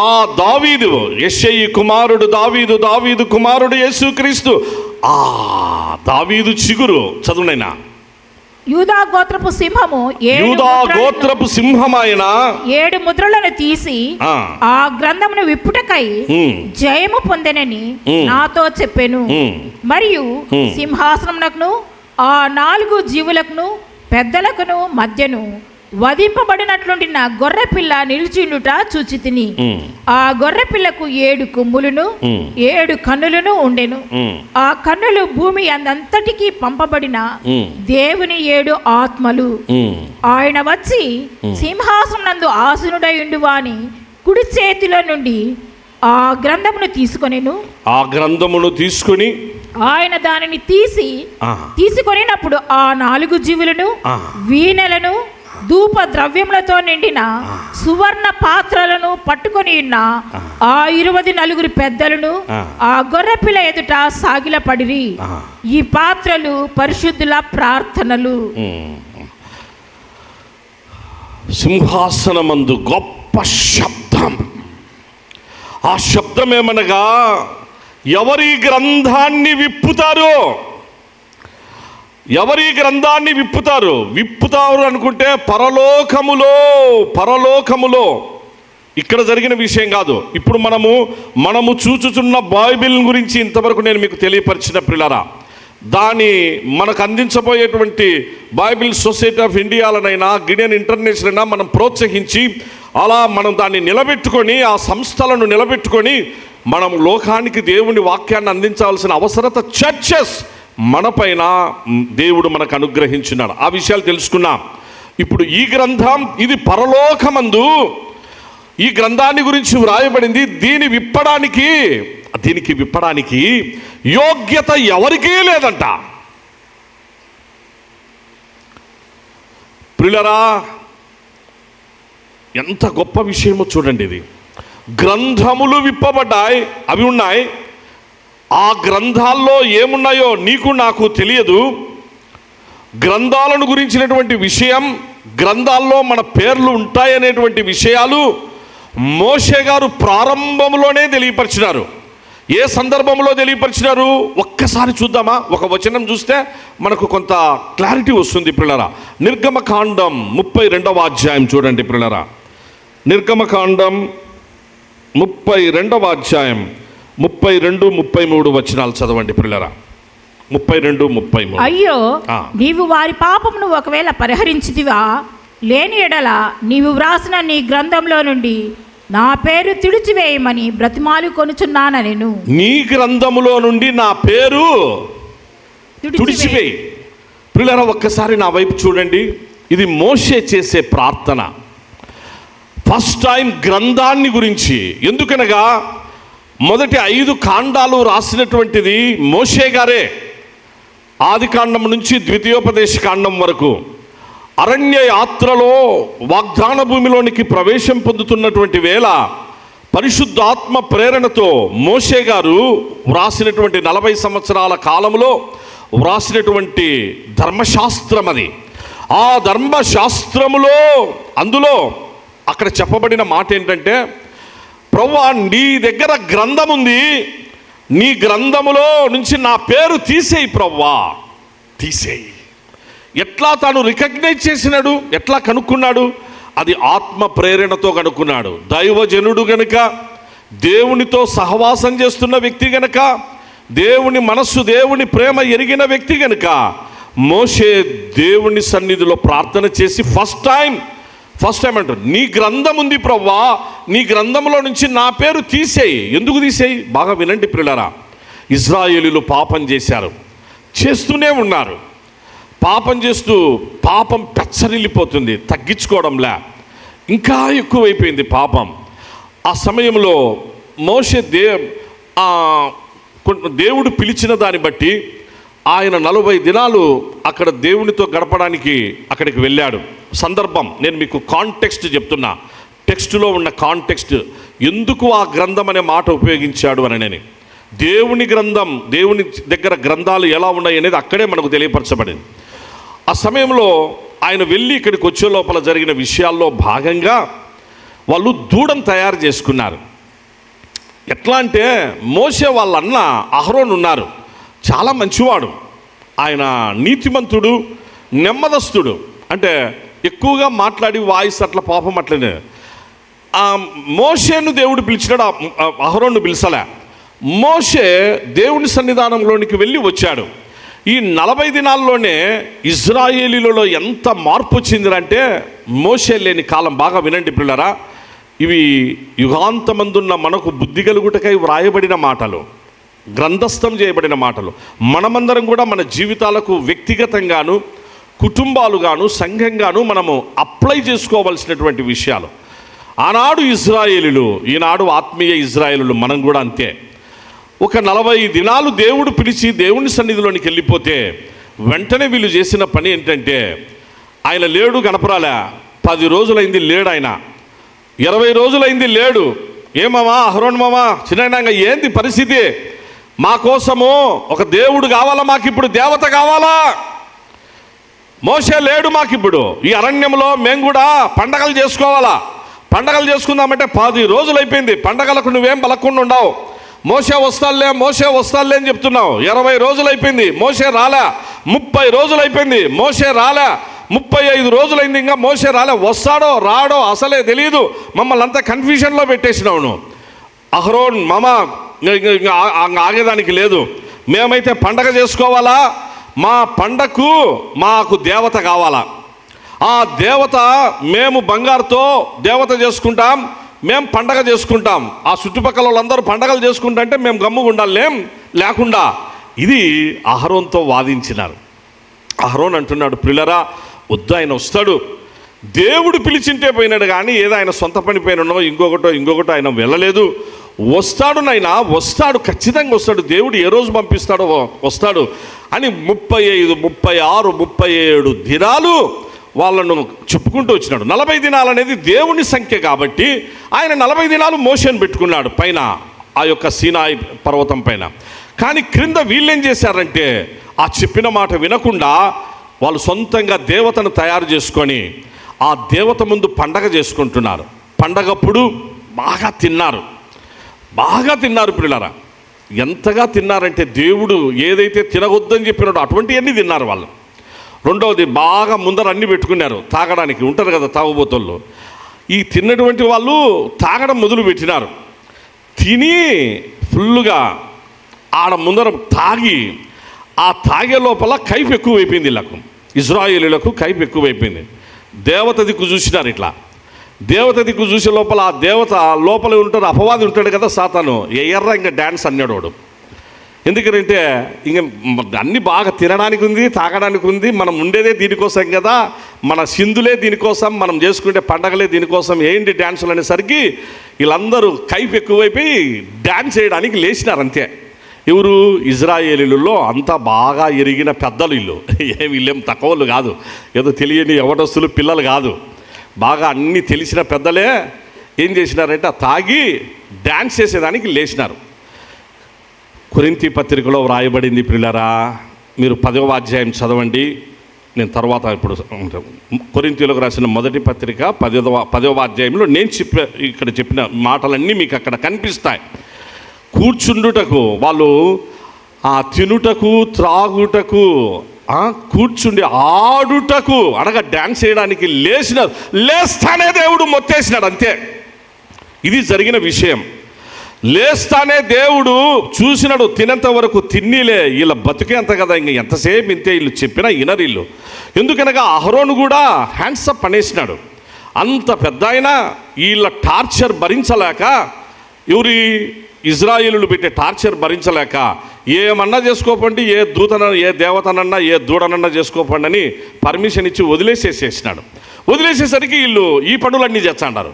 ఆ దావీదు, యెషయి కుమారుడు దావీదు, దావీదు కుమారుడు యేసుక్రీస్తు. ఆ దావీదు చిగురు చదువునైనా. యూదా గోత్రపు సింహము, యూదా గోత్రపు సింహమైన 7 ముద్రలను తీసి ఆ గ్రంథమును విప్పుటకై జయము పొందెనని నాతో చెప్పెను. మరియు సింహాసనమునకును ఆ 4 జీవులకును పెద్దలకును మధ్యను వధింపబడినట్లుండిన గొర్రె పిల్ల నిలిచిండుట చూచి తిని, ఆ గొర్రె పిల్లకు 7 కొమ్ములను 7 కన్నులను ఉండెను. ఆ కన్నులు భూమి అంతటికీ పంపబడిన దేవుని 7 ఆత్మలు. ఆయన వచ్చి సింహాసనం నందు ఆసీనుడై ఉండువాని కుడి చేతిలో నుండి ఆ గ్రంథమును తీసుకొనెను. ఆ గ్రంథమును తీసుకొని ఆయన దానిని తీసుకొనినప్పుడు ఆ 4 జీవులను వీణలను ధూప ద్రవ్యములతో నిండిన సువర్ణ పాత్రలను పట్టుకొని ఉన్న ఆ 24 పెద్దలను ఆ గొర్రెపిల్ల ఎదుట సాగిలపడిరి. ఈ పాత్రలు పరిశుద్ధుల ప్రార్థనలు. సింహాసనమందు గొప్ప శబ్దం. ఆ శబ్దం ఏమనగా, ఎవరి గ్రంథాన్ని విప్పుతారు, ఎవరి గ్రంథాన్ని విప్పుతారు అనుకుంటే పరలోకములో ఇక్కడ జరిగిన విషయం కాదు. ఇప్పుడు మనము చూచుచున్న బైబిల్ గురించి ఇంతవరకు నేను మీకు తెలియపరిచిన పిల్లరా, దాన్ని మనకు అందించబోయేటువంటి బైబిల్ సొసైటీ ఆఫ్ ఇండియాలనైనా గిడియన్ ఇంటర్నేషనల్ అయినా మనం ప్రోత్సహించి అలా మనం దాన్ని నిలబెట్టుకొని, ఆ సంస్థలను నిలబెట్టుకొని మనం లోకానికి దేవుని వాక్యాన్ని అందించాల్సిన అవసరత చర్చెస్ మనపైన దేవుడు మనకు అనుగ్రహించున్నాడు. ఆ విషయాలు తెలుసుకున్నాం. ఇప్పుడు ఈ గ్రంథం ఇది పరలోకమందు ఈ గ్రంథాన్ని గురించి వ్రాయబడింది. దీనికి విప్పడానికి యోగ్యత ఎవరికీ లేదంట. ప్రియులరా, ఎంత గొప్ప విషయమో చూడండి. ఇది గ్రంథములు విప్పబడ్డాయి, అవి ఉన్నాయి. ఆ గ్రంథాల్లో ఏమున్నాయో నీకు నాకు తెలియదు. గ్రంథాలను గురించినటువంటి విషయం, గ్రంథాల్లో మన పేర్లు ఉంటాయనేటువంటి విషయాలు మోషే గారు ప్రారంభంలోనే తెలియపరిచినారు. ఏ సందర్భంలో తెలియపరిచినారు ఒక్కసారి చూద్దామా? ఒక వచనం చూస్తే మనకు కొంత క్లారిటీ వస్తుంది ప్రియులారా. నిర్గమకాండం 32వ అధ్యాయం చూడండి ప్రియులారా. నిర్గమకాండం 32వ అధ్యాయం 32, 33 వచనాలు చదవండి ప్రియులారా. 32, 33. అయ్యో, నీవు వారి పాపమును ఒకవేళ పరిహరించితివా, లేని ఎడల నీవు వ్రాసిన నీ గ్రంథంలో నుండి నా పేరు తుడిచివేయమని బ్రతిమాలు కొనుచున్నాను. నేను నీ గ్రంథములో నుండి నా పేరు తుడిచివేయి. ప్రియులారా, ఒక్కసారి నా వైపు చూడండి. ఇది మోషే చేసే ప్రార్థన. ఫస్ట్ టైం గ్రంథాన్ని గురించి. ఎందుకనగా మొదటి 5 కాండాలు రాసినటువంటిది మోషే గారే. ఆది కాండం నుంచి ద్వితీయోపదేశ కాండం వరకు అరణ్య యాత్రలో వాగ్దాన భూమిలోనికి ప్రవేశం పొందుతున్నటువంటి వేళ పరిశుద్ధాత్మ ప్రేరణతో మోషే గారు వ్రాసినటువంటి 40 సంవత్సరాల కాలంలో వ్రాసినటువంటి ధర్మశాస్త్రం అది. ఆ ధర్మశాస్త్రములో అందులో అక్కడ చెప్పబడిన మాట ఏంటంటే, ప్రభువా, నీ దగ్గర గ్రంథం ఉంది, నీ గ్రంథములో నుంచి నా పేరు తీసేయి ప్రభువా, తీసేయి. ఎట్లా తాను రికగ్నైజ్ చేసినాడు, ఎట్లా కనుక్కున్నాడు? అది ఆత్మ ప్రేరణతో కనుక్కున్నాడు. దైవజనుడు గనుక, దేవునితో సహవాసం చేస్తున్న వ్యక్తి గనుక, దేవుని మనస్సు, దేవుని ప్రేమ ఎరిగిన వ్యక్తి గనుక మోషే దేవుని సన్నిధిలో ప్రార్థన చేసి ఫస్ట్ టైం అంటారు, నీ గ్రంథం ఉంది ప్రభువా, నీ గ్రంథంలో నుంచి నా పేరు తీసేయి. ఎందుకు తీసేయి? బాగా వినండి ప్రియులారా. ఇజ్రాయేలీలు పాపం చేశారు, చేస్తూనే ఉన్నారు. పాపం చేస్తూ పాపం పెచ్చరిల్లిపోతుంది, తగ్గించుకోవడంలే, ఇంకా ఎక్కువైపోయింది పాపం. ఆ సమయంలో మోషే దేవుడు పిలిచిన దాన్ని బట్టి ఆయన 40 దినాలు అక్కడ దేవునితో గడపడానికి అక్కడికి వెళ్ళాడు. సందర్భం నేను మీకు కాంటెక్స్ట్ చెప్తున్నా, టెక్స్టులో ఉన్న కాంటెక్స్ట్, ఎందుకు ఆ గ్రంథం అనే మాట ఉపయోగించాడు అని. దేవుని గ్రంథం, దేవుని దగ్గర గ్రంథాలు ఎలా ఉన్నాయి అనేది అక్కడే మనకు తెలియపరచబడింది. ఆ సమయంలో ఆయన వెళ్ళి ఇక్కడికి వచ్చే లోపల జరిగిన విషయాల్లో భాగంగా వాళ్ళు దూడను తయారు చేసుకున్నారు. ఎట్లా అంటే, మోషే వాళ్ళ అన్న అహరోన్ ఉన్నారు, చాలా మంచివాడు, ఆయన నీతిమంతుడు, నెమ్మదస్తుడు. అంటే ఎక్కువగా మాట్లాడి వాయిస్ అట్లా పాపం అట్లనే. మోషేను దేవుడు పిలిచినాడు, అహరోన్ను పిలిచలే. మోషే దేవుని సన్నిధానంలోనికి వెళ్ళి వచ్చాడు. ఈ 40 దినాల్లోనే ఇజ్రాయేలీలలో ఎంత మార్పు వచ్చిందంటే, మోషే లేని కాలం. బాగా వినండి పిల్లరా, ఇవి యుగాంతమందున్న మనకు బుద్ధి కలుగుటకై వ్రాయబడిన మాటలు, గ్రంథస్థం చేయబడిన మాటలు. మనమందరం కూడా మన జీవితాలకు వ్యక్తిగతంగాను, కుటుంబాలుగాను, సంఘంగాను మనము అప్లై చేసుకోవాల్సినటువంటి విషయాలు. ఆనాడు ఇజ్రాయేలీలు, ఈనాడు ఆత్మీయ ఇజ్రాయేలీలు, మనం కూడా అంతే. ఒక 40 దినాలు దేవుడు పిలిచి దేవుని సన్నిధిలోనికి వెళ్ళిపోతే వెంటనే వీళ్ళు చేసిన పని ఏంటంటే, ఆయన లేడు, గణపరాలే. 10 రోజులైంది లేడు, ఆయన 20 రోజులైంది లేడు. ఏమామా అహరోన్ మామా, చిన్న ఏంది పరిస్థితి? మా కోసము ఒక దేవుడు కావాలా, మాకిప్పుడు దేవత కావాలా? మోషే లేడు మాకిప్పుడు, ఈ అరణ్యంలో మేము కూడా పండగలు చేసుకోవాలా. పండగలు చేసుకుందామంటే 10 రోజులు అయిపోయింది, పండగలకు నువ్వేం బలకుండా ఉండవు. మోషే వస్తాలే అని చెప్తున్నావు. 20 రోజులు అయిపోయింది, మోషే రాలే. 30 రోజులు అయిపోయింది, మోషే రాలే. 35 రోజులైంది, ఇంకా మోషే రాలే. వస్తాడో రాడో అసలే తెలియదు. మమ్మల్ని అంతా కన్ఫ్యూజన్లో పెట్టేసినావు నువ్వు. అహరోన్ మామ ఆగేదానికి లేదు, మేమైతే పండగ చేసుకోవాలా, మా పండగకు మాకు దేవత కావాలా. ఆ దేవత, మేము బంగారుతో దేవత చేసుకుంటాం, మేము పండగ చేసుకుంటాం. ఆ చుట్టుపక్కల వాళ్ళందరూ పండగలు చేసుకుంటా మేము గమ్ముగా ఉండాలేం లేకుండా. ఇది అహరోన్తో వాదించినారు. అహరోన్ అంటున్నాడు, ప్రియులరా వద్దు, ఆయన వస్తాడు, దేవుడు పిలిచింటే పోయినాడు కానీ ఏదో ఆయన సొంత పని పైనో ఇంకొకటో ఆయన వెళ్ళలేదు. వస్తాడు నాయన, వస్తాడు, ఖచ్చితంగా వస్తాడు, దేవుడు ఏ రోజు పంపిస్తాడో వస్తాడు అని 35, 36, 37 దినాలు వాళ్ళను చెప్పుకుంటూ వచ్చినాడు. 40 దినాలు అనేది దేవుని సంఖ్య కాబట్టి ఆయన 40 దినాలు మోషేను పెట్టుకున్నాడు పైన, ఆ యొక్క సీనాయి పర్వతం పైన. కానీ క్రింద వీళ్ళేం చేశారంటే ఆ చెప్పిన మాట వినకుండా వాళ్ళు సొంతంగా దేవతను తయారు చేసుకొని ఆ దేవత ముందు పండగ చేసుకుంటున్నారు. పండగప్పుడు బాగా తిన్నారు పిల్లరా. ఎంతగా తిన్నారంటే దేవుడు ఏదైతే తినవద్దని చెప్పినాడో అటువంటివన్నీ తిన్నారు వాళ్ళు. రెండవది, బాగా ముందర అన్నీ పెట్టుకున్నారు తాగడానికి, ఉంటారు కదా తాగుబోతుల్లో. ఈ తిన్నటువంటి వాళ్ళు తాగడం మొదలు పెట్టినారు. తిని ఫుల్లుగా ఆడ ముందర తాగి ఆ తాగే లోపల కైపు ఎక్కువైపోయింది. వీళ్ళకు ఇజ్రాయేలీలకు కైపు ఎక్కువైపోయింది. దేవత దిక్కు చూసినారు. ఇట్లా దేవత దిక్కు చూసే లోపల ఆ దేవత లోపల ఉంటాడు, అపవాది ఉంటాడు కదా సాతాను, ఎర్ర ఇంకా డ్యాన్స్ అన్నాడు వాడు. ఎందుకంటే ఇంక అన్నీ బాగా తినడానికి ఉంది, తాగడానికి ఉంది, మనం ఉండేదే దీనికోసం కదా, మన సింధులే దీనికోసం, మనం చేసుకుంటే పండగలే దీనికోసం, ఏంటి డ్యాన్సులు అనేసరికి వీళ్ళందరూ కైపు ఎక్కువైపోయి డ్యాన్స్ చేయడానికి లేచినారు అంతే. ఎవరు? ఇజ్రాయేలీలలో అంతా బాగా ఎరిగిన పెద్దలు వీళ్ళు. వీళ్ళేం తక్కువలు కాదు, ఏదో తెలియని యవనస్తులు పిల్లలు కాదు, బాగా అన్నీ తెలిసిన పెద్దలే. ఏం చేసినారంటే తాగి డ్యాన్స్ చేసేదానికి లేచినారు. కొరింథీ పత్రికలో వ్రాయబడింది పిల్లరా, మీరు 10వ అధ్యాయం చదవండి. నేను తర్వాత ఇప్పుడు కొరింథీలకు రాసిన మొదటి పత్రిక 10వ అధ్యాయంలో నేను ఇక్కడ చెప్పిన మాటలన్నీ మీకు అక్కడ కనిపిస్తాయి. కూర్చుండుటకు వాళ్ళు తినుటకు త్రాగుటకు కూర్చుండి ఆడుటకు అనగా డ్యాన్స్ చేయడానికి లేచినారు. లేస్తానే దేవుడు మొత్తేసినాడు అంతే. ఇది జరిగిన విషయం. లేస్తానే దేవుడు చూసినాడు. తినేంత వరకు తిన్నీలే, వీళ్ళ బతుకే అంత కదా, ఇంక ఎంతసేపు ఇంతే, వీళ్ళు చెప్పినా వినరిల్లు. ఎందుకనగా అహరోను కూడా హ్యాండ్సప్ అనేసినాడు. అంత పెద్ద ఆయన వీళ్ళ టార్చర్ భరించలేక, ఎవరి ఇజ్రాయేలులు పెట్టే టార్చర్ భరించలేక ఏమన్నా చేసుకోపండి, ఏ దేవతనన్నా ఏ దూడనన్నా చేసుకోపండి అని పర్మిషన్ ఇచ్చి వదిలేసేసేసినాడు. వదిలేసేసరికి వీళ్ళు ఈ పనులన్నీ చేస్తాండారు.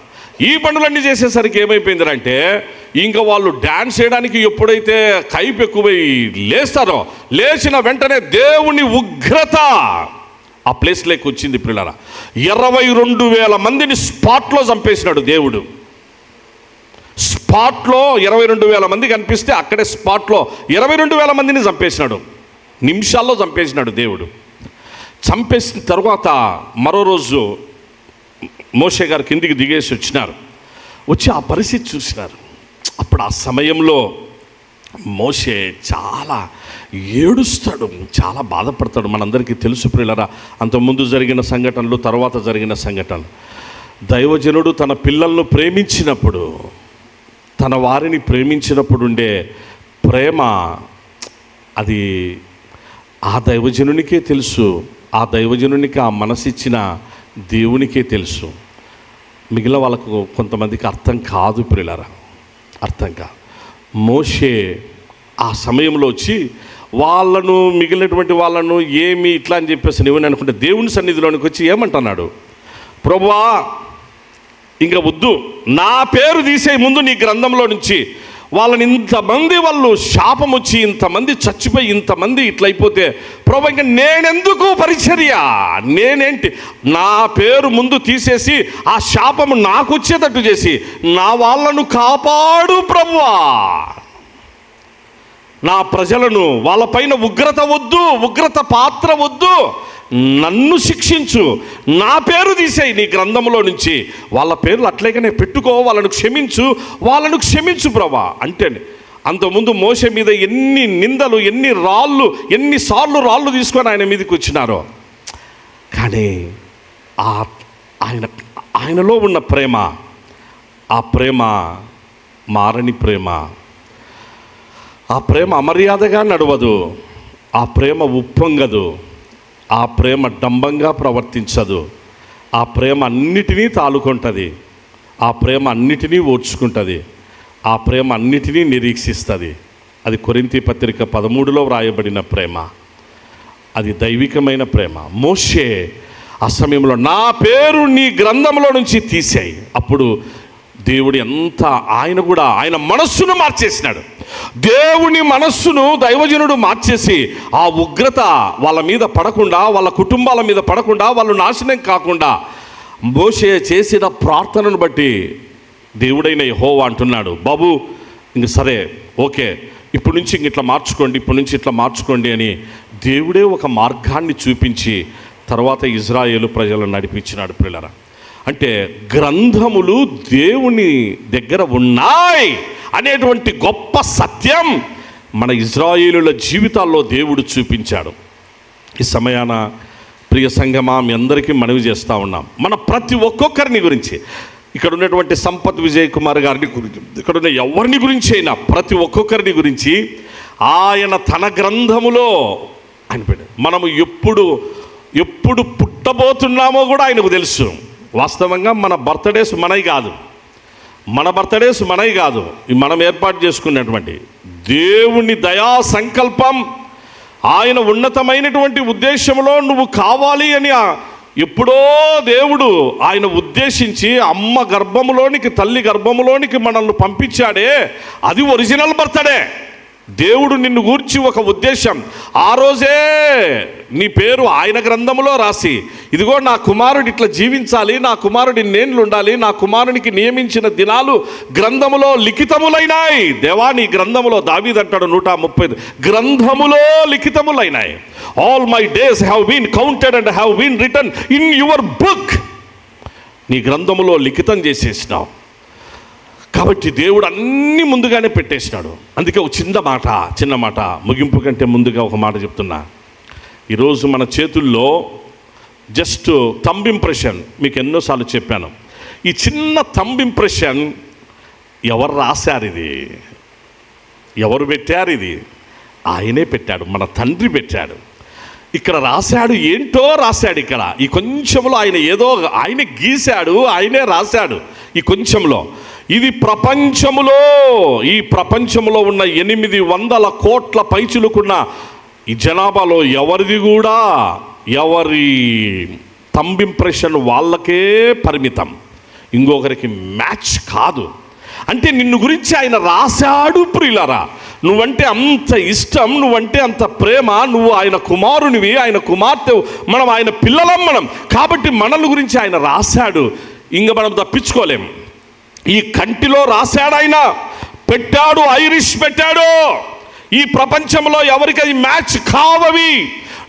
ఈ పనులన్నీ చేసేసరికి ఏమైపోయిందంటే ఇంకా వాళ్ళు డ్యాన్స్ చేయడానికి ఎప్పుడైతే కైపు ఎక్కువై లేస్తారో, లేచిన వెంటనే దేవుని ఉగ్రత ఆ ప్లేస్లోకి వచ్చింది పిల్లరా. 22,000 మందిని స్పాట్లో చంపేసినాడు దేవుడు. స్పాట్లో 22,000 మంది కనిపిస్తే అక్కడే స్పాట్లో 22,000 మందిని చంపేసినాడు. నిమిషాల్లో చంపేసినాడు దేవుడు. చంపేసిన తర్వాత మరో రోజు మోషే గారు కిందికి దిగేసి వచ్చినారు. వచ్చి ఆ పరిస్థితి చూసినారు. అప్పుడు ఆ సమయంలో మోషే చాలా ఏడుస్తాడు, చాలా బాధపడతాడు. మనందరికీ తెలుసు ప్రియులారా, అంతకుముందు జరిగిన సంఘటనలు, తర్వాత జరిగిన సంఘటనలు. దైవజనుడు తన పిల్లలను ప్రేమించినప్పుడు, తన వారిని ప్రేమించినప్పుడు ఉండే ప్రేమ అది ఆ దైవజనునికే తెలుసు. ఆ దైవజనునికి ఆ మనసిచ్చిన దేవునికే తెలుసు. మిగిలిన వాళ్ళకు కొంతమందికి అర్థం కాదు ప్రియులారా, అర్థం కాదు. మోషే ఆ సమయంలో వచ్చి వాళ్ళను, మిగిలినటువంటి వాళ్ళను ఏమి ఇట్లా అని చెప్పేసి నువ్వు అనుకుంటే దేవుని సన్నిధిలోనికి వచ్చి ఏమంటున్నాడు? ప్రభువా, ఇంకా వద్దు, నా పేరు తీసే ముందు నీ గ్రంథంలో నుంచి వాళ్ళని ఇంతమంది వాళ్ళు శాపం వచ్చి ఇంతమంది చచ్చిపోయి ఇంతమంది ఇట్లయిపోతే ప్రభు ఇంకా నేనెందుకు పరిచర్య, నేనేంటి, నా పేరు ముందు తీసేసి ఆ శాపము నాకు వచ్చేటట్టు చేసి నా వాళ్ళను కాపాడు ప్రభువా, నా ప్రజలను, వాళ్ళపైన ఉగ్రత వద్దు, ఉగ్రత పాత్ర వద్దు, నన్ను శిక్షించు, నా పేరు తీసేయి నీ గ్రంథంలో నుంచి, వాళ్ళ పేర్లు అట్లేగానే పెట్టుకో, వాళ్ళను క్షమించు ప్రభా అంటే. అంతకుముందు మోషే మీద ఎన్ని నిందలు, ఎన్నిసార్లు రాళ్ళు తీసుకొని ఆయన మీదకి వచ్చినారో, కానీ ఆయనలో ఉన్న ప్రేమ, ఆ ప్రేమ మారని ప్రేమ, ఆ ప్రేమ అమర్యాదగా నడవదు, ఆ ప్రేమ ఉప్పొంగదు, ఆ ప్రేమ డంబంగా ప్రవర్తించదు, ఆ ప్రేమ అన్నిటినీ తాలుకుంటుంది, ఆ ప్రేమ అన్నిటినీ ఓర్చుకుంటుంది, ఆ ప్రేమ అన్నిటినీ నిరీక్షిస్తుంది. అది కొరింథీ పత్రిక 13లో వ్రాయబడిన ప్రేమ, అది దైవికమైన ప్రేమ. మోషే ఆ సమయంలో నా పేరు నీ గ్రంథంలో నుంచి తీసేయి. అప్పుడు దేవుడు ఆయన మనస్సును మార్చేసినాడు. దేవుని మనస్సును దైవజనుడు మార్చేసి ఆ ఉగ్రత వాళ్ళ మీద పడకుండా, వాళ్ళ కుటుంబాల మీద పడకుండా, వాళ్ళు నాశనం కాకుండా మోషే చేసిన ప్రార్థనను బట్టి దేవుడైన యెహోవా అంటున్నాడు, బాబు ఇంక సరే ఓకే, ఇప్పటి నుంచి ఇంక ఇట్లా మార్చుకోండి, ఇప్పటి నుంచి ఇట్లా మార్చుకోండి అని దేవుడే ఒక మార్గాన్ని చూపించి తర్వాత ఇజ్రాయేలు ప్రజలను నడిపించినాడు. ప్రియులారా, అంటే గ్రంథములు దేవుని దగ్గర ఉన్నాయి అనేటువంటి గొప్ప సత్యం మన ఇజ్రాయేలుల జీవితాల్లో దేవుడు చూపించాడు. ఈ సమయాన ప్రియ సంగమా, మీ అందరికీ మనవి చేస్తూ ఉన్నాం, మన ప్రతి ఒక్కొక్కరిని గురించి, ఇక్కడ ఉన్నటువంటి సంపత్ విజయ్ కుమార్ గారిని గురించి, ఇక్కడ ఉన్న ఎవరిని గురించి అయినా ప్రతి ఒక్కొక్కరిని గురించి ఆయన తన గ్రంథములో ఆయన పెట్టాడు. మనము ఎప్పుడు పుట్టబోతున్నామో కూడా ఆయనకు తెలుసు. వాస్తవంగా మన బర్త్డేస్ మనవి కాదు, మనం ఏర్పాటు చేసుకున్నటువంటి దేవుని దయా సంకల్పం, ఆయన ఉన్నతమైనటువంటి ఉద్దేశంలో నువ్వు కావాలి అని ఎప్పుడో దేవుడు ఆయన ఉద్దేశించి అమ్మ గర్భములోనికి, తల్లి గర్భములోనికి మనల్ని పంపించాడే, అది ఒరిజినల్ బర్త్డే. దేవుడు నిన్ను గూర్చి ఒక ఉద్దేశం, ఆ రోజే నీ పేరు ఆయన గ్రంథములో రాసి, ఇదిగో నా కుమారుడు ఇట్లా జీవించాలి, నా కుమారుడి నేన్లు ఉండాలి, నా కుమారునికి నియమించిన దినాలు గ్రంథములో లిఖితములైనాయి. దేవా నీ గ్రంథములో, దావీదు అంటాడు 130, గ్రంథములో లిఖితములైనాయి. All my days have been counted and have been written in your book. నీ గ్రంథములో లిఖితం చేసేసినావు కాబట్టి దేవుడు అన్నీ ముందుగానే పెట్టేసినాడు. అందుకే ఒక చిన్న మాట ముగింపు కంటే ముందుగా ఒక మాట చెప్తున్నా. ఈరోజు మన చేతుల్లో జస్ట్ థంబ్ ఇంప్రెషన్, మీకు ఎన్నోసార్లు చెప్పాను, ఈ చిన్న థంబ్ ఇంప్రెషన్ ఎవరు రాశారు, ఇది ఎవరు పెట్టారు, ఇది ఆయనే పెట్టాడు, మన తండ్రి పెట్టాడు. ఇక్కడ రాశాడు, ఏంటో రాశాడు. ఇక్కడ ఈ కొంచెంలో ఆయన ఏదో ఆయన గీశాడు, ఆయనే రాశాడు. ఈ కొంచెంలో ఇది ఈ ప్రపంచంలో ఉన్న 800 కోట్ల పైచులుకున్న ఈ జనాభాలో ఎవరి థంబ్ ఇంప్రెషన్ వాళ్ళకే పరిమితం, ఇంకొకరికి మ్యాచ్ కాదు. అంటే నిన్ను గురించి ఆయన రాశాడు. ప్రియులారా, నువ్వంటే అంత ఇష్టం, నువ్వంటే అంత ప్రేమ, నువ్వు ఆయన కుమారునివి, ఆయన కుమార్తె, మనం ఆయన పిల్లలం మనం. కాబట్టి మనల్ని గురించి ఆయన రాశాడు, ఇంక మనం తప్పించుకోలేం. ఈ కంటిలో రాశాడు, ఆయన పెట్టాడు, ఐరిష్ పెట్టాడు. ఈ ప్రపంచంలో ఎవరికి అది మ్యాచ్ కావవి.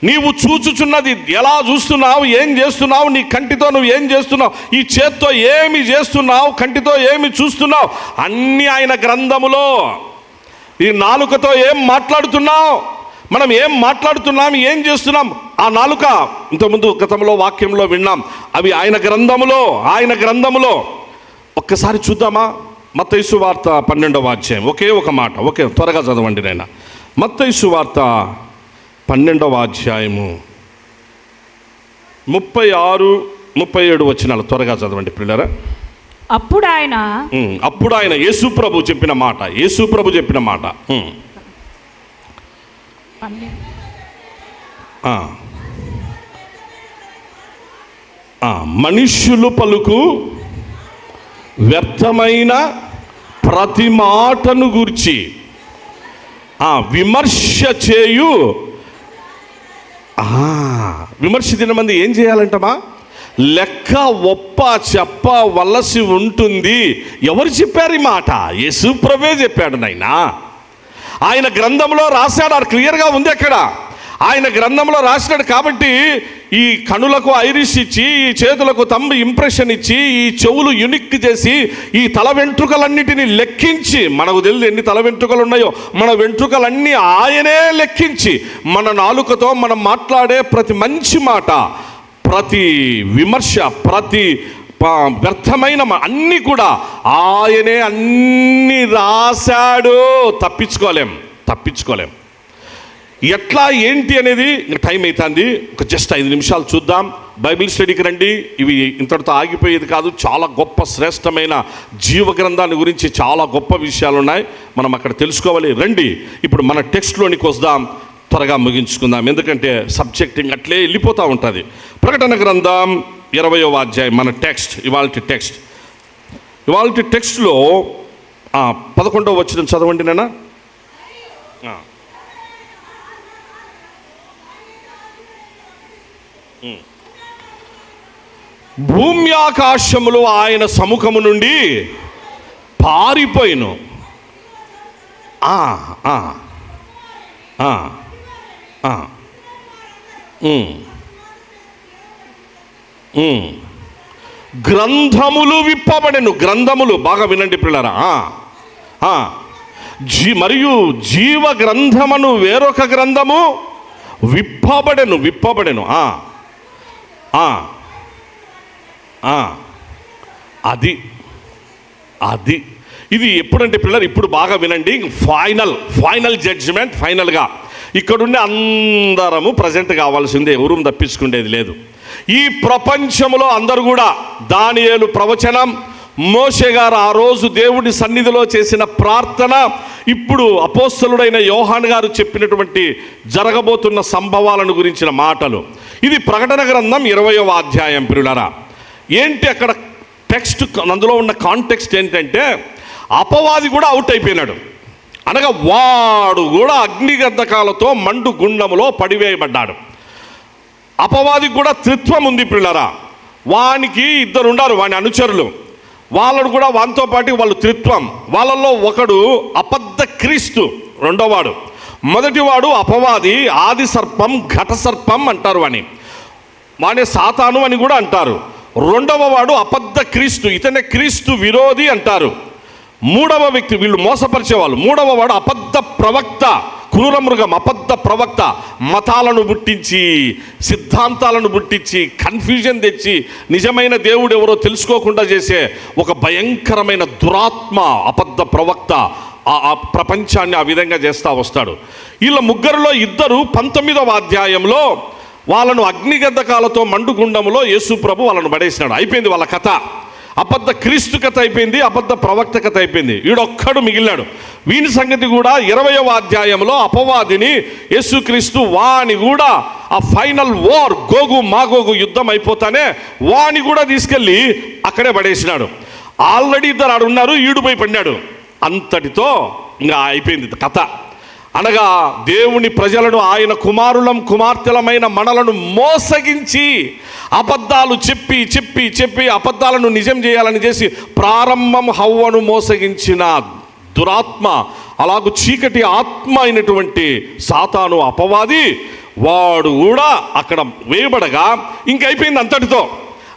నీవు చూచుచున్నది ఎలా చూస్తున్నావు, ఏం చేస్తున్నావు, నీ కంటితో నువ్వు ఏం చేస్తున్నావు, ఈ చేత్తో ఏమి చేస్తున్నావు, కంటితో ఏమి చూస్తున్నావు, అన్నీ ఆయన గ్రంథములో. ఈ నాలుకతో ఏం మాట్లాడుతున్నావు, మనం ఏం మాట్లాడుతున్నాం, ఏం చేస్తున్నాం, ఆ నాలుక ఇంతకుముందు గతంలో వాక్యంలో విన్నాం, అవి ఆయన గ్రంథములో. ఒక్కసారి చూద్దామా? మత్తయి సువార్త 12వ అధ్యాయం, ఒకే ఒక మాట, త్వరగా చదవండి నాయన. మత్తయి సువార్త 12వ అధ్యాయము 36-37 వచనాలు త్వరగా చదవండి పిల్లరా. అప్పుడు ఆయన యేసు ప్రభు చెప్పిన మాట, మనుష్యులు పలుకు వ్యర్థమైన ప్రతి మాటను గూర్చి విమర్శ చేయు. విమర్శ దినమంది ఏం చేయాలంటమా? లెక్క చెప్పవలసి ఉంటుంది. ఎవరు చెప్పారు ఈ మాట? యేసు ప్రభువే చెప్పాడు నాయనా. ఆయన గ్రంథంలో రాశాడు, అది క్లియర్గా ఉంది అక్కడ. ఆయన గ్రంథంలో రాసినాడు కాబట్టి ఈ కనులకు ఐరిష్ ఇచ్చి, ఈ చేతులకు థంబ్ ఇంప్రెషన్ ఇచ్చి, ఈ చెవులు యునిక్ చేసి, ఈ తల వెంట్రుకలన్నిటినీ లెక్కించి, మనకు తెలియదు ఎన్ని తల వెంట్రుకలు ఉన్నాయో, మన వెంట్రుకలన్నీ ఆయనే లెక్కించి, మన నాలుకతో మనం మాట్లాడే ప్రతి మంచి మాట, ప్రతి విమర్శ, ప్రతి వ్యర్థమైన అన్నీ కూడా ఆయనే అన్నీ రాశాడు. తప్పించుకోలేం. ఎట్లా ఏంటి అనేది టైం అవుతుంది, ఒక జస్ట్ 5 నిమిషాలు చూద్దాం. బైబిల్ స్టడీకి రండి. ఇవి ఇంతటితో ఆగిపోయేది కాదు. చాలా గొప్ప శ్రేష్టమైన జీవ గ్రంథాన్ని గురించి చాలా గొప్ప విషయాలు ఉన్నాయి, మనం అక్కడ తెలుసుకోవాలి. రండి ఇప్పుడు మన టెక్స్ట్లోనికి వద్దాం, త్వరగా ముగించుకుందాం, ఎందుకంటే సబ్జెక్ట్ అట్లే వెళ్ళిపోతూ ఉంటుంది. ప్రకటన గ్రంథం 20వ అధ్యాయం మన టెక్స్ట్, ఇవాళ టెక్స్ట్లో 11వ వచనం చదవండి నాన్న. భూమి ఆకాశములు ఆయన సముఖము నుండి పారిపోయిను. గ్రంథములు విప్పబడెను. గ్రంథములు బాగా వినండి పిల్లరా. మరియు జీవ గ్రంథమును వేరొక గ్రంథము విప్పబడెను. అది ఇది ఎప్పుడంటే పిల్లలు, ఇప్పుడు బాగా వినండి. Final judgement. ఫైనల్గా ఇక్కడుండే అందరము ప్రజెంట్ కావాల్సిందే, ఎవరూ తప్పించుకునేది లేదు. ఈ ప్రపంచంలో అందరూ కూడా దానియేలు ప్రవచనం, మోషే గారు ఆ రోజు దేవుడి సన్నిధిలో చేసిన ప్రార్థన, ఇప్పుడు అపోస్తలుడైన యోహాను గారు చెప్పినటువంటి జరగబోతున్న సంభవాలను గురించిన మాటలు. ఇది ప్రకటన గ్రంథం 20వ అధ్యాయం పిల్లరా. ఏంటి అక్కడ టెక్స్ట్, అందులో ఉన్న కాంటెక్స్ట్ ఏంటంటే, అపవాది కూడా అవుట్ అయిపోయినాడు. అనగా వాడు కూడా అగ్నిగంధకాలతో మండు గుండములో పడివేయబడ్డాడు. అపవాదికి కూడా త్రిత్వం ఉంది పిల్లరా. వానికి ఇద్దరు ఉన్నారు, వాని అనుచరులు. వాళ్ళను కూడా వానితో పాటు వాళ్ళు త్రిత్వం. వాళ్ళల్లో ఒకడు అబద్ధ క్రీస్తు, రెండోవాడు. మొదటివాడు అపవాది, ఆది సర్పం, ఘట సర్పం అంటారు వాని. వానే సాతాను అని కూడా అంటారు. రెండవ వాడు అబద్ధ క్రీస్తు, ఇతనే క్రీస్తు విరోధి అంటారు. మూడవ వ్యక్తి, వీళ్ళు మోసపరిచేవాళ్ళు. మూడవ వాడు అబద్ధ ప్రవక్త, క్రూర మృగం, అబద్ధ ప్రవక్త. మతాలను పుట్టించి, సిద్ధాంతాలను పుట్టించి, కన్ఫ్యూజన్ తెచ్చి, నిజమైన దేవుడు ఎవరో తెలుసుకోకుండా చేసే ఒక భయంకరమైన దురాత్మ అబద్ధ ప్రవక్త. ఆ ప్రపంచాన్ని ఆ విధంగా చేస్తూ వస్తాడు. వీళ్ళ ముగ్గురులో ఇద్దరు 19వ అధ్యాయంలో వాళ్ళను అగ్నిగంధకాలతో మండుగుండములో యేసు ప్రభు వాళ్ళను పడేసినాడు. అయిపోయింది వాళ్ళ కథ. అబద్ధ క్రీస్తు కథ అయిపోయింది, అబద్ధ ప్రవక్త కథ అయిపోయింది. వీడొక్కడు మిగిలినాడు. వీని సంగతి కూడా 20వ అధ్యాయంలో అపవాదిని యేసుక్రీస్తు వాని కూడా ఆ ఫైనల్ వార్, గోగు మాగోగు యుద్ధం అయిపోతానే వాని కూడా తీసుకెళ్ళి అక్కడే పడేసినాడు. ఆల్రెడీ ఇద్దరు ఆడున్నారు, ఈడుపోయి పడినాడు. అంతటితో ఇంకా అయిపోయింది కథ. అనగా దేవుని ప్రజలను, ఆయన కుమారులం కుమార్తెలమైన మనలను మోసగించి, అబద్ధాలు చెప్పి చెప్పి చెప్పి అబద్ధాలను నిజం చేయాలని చేసి ప్రారంభం హవ్వను మోసగించిన దురాత్మ, అలాగూ చీకటి ఆత్మ అయినటువంటి సాతాను అపవాది, వాడు కూడా అక్కడ వేయబడగా ఇంకైపోయింది. అంతటితో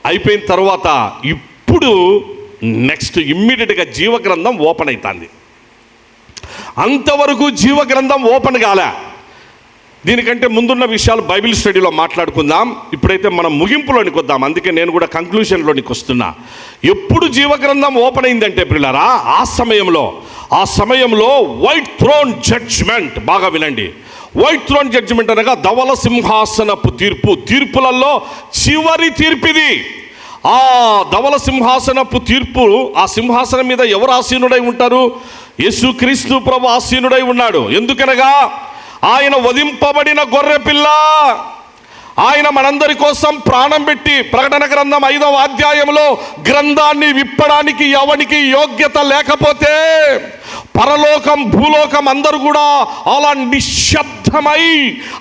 అయిపోయిన తర్వాత ఇప్పుడు నెక్స్ట్ ఇమ్మీడియట్గా జీవగ్రంథం ఓపెన్ అవుతుంది. అంతవరకు జీవగ్రంథం ఓపెన్ కాలే. దీనికంటే ముందున్న విషయాలు బైబిల్ స్టడీలో మాట్లాడుకుందాం. ఇప్పుడైతే మనం ముగింపులోనికి వద్దాం. అందుకే నేను కూడా కంక్లూషన్లోనికి వస్తున్నా. ఎప్పుడు జీవగ్రంథం ఓపెన్ అయిందంటే పిల్లరా, ఆ సమయంలో వైట్ థ్రోన్ జడ్జ్మెంట్. బాగా వినండి. వైట్ థ్రోన్ జడ్జ్మెంట్ అనగా ధవల సింహాసనపు తీర్పులలో చివరి తీర్పిది. ఆ ధవల సింహాసనపు తీర్పు, ఆ సింహాసనం మీద ఎవరు ఆసీనుడై ఉంటారు? యేసుక్రీస్తు ప్రభు ఆసీనుడై ఉన్నాడు. ఎందుకనగా ఆయన వధింపబడిన గొర్రెపిల్ల. ఆయన మనందరి కోసం ప్రాణం పెట్టి, ప్రకటన గ్రంథం 5వ అధ్యాయంలో గ్రంథాన్ని విప్పడానికి ఎవనికి యోగ్యత లేకపోతే పరలోకం భూలోకం అందరూ కూడా అలా నిశ్శబ్దమై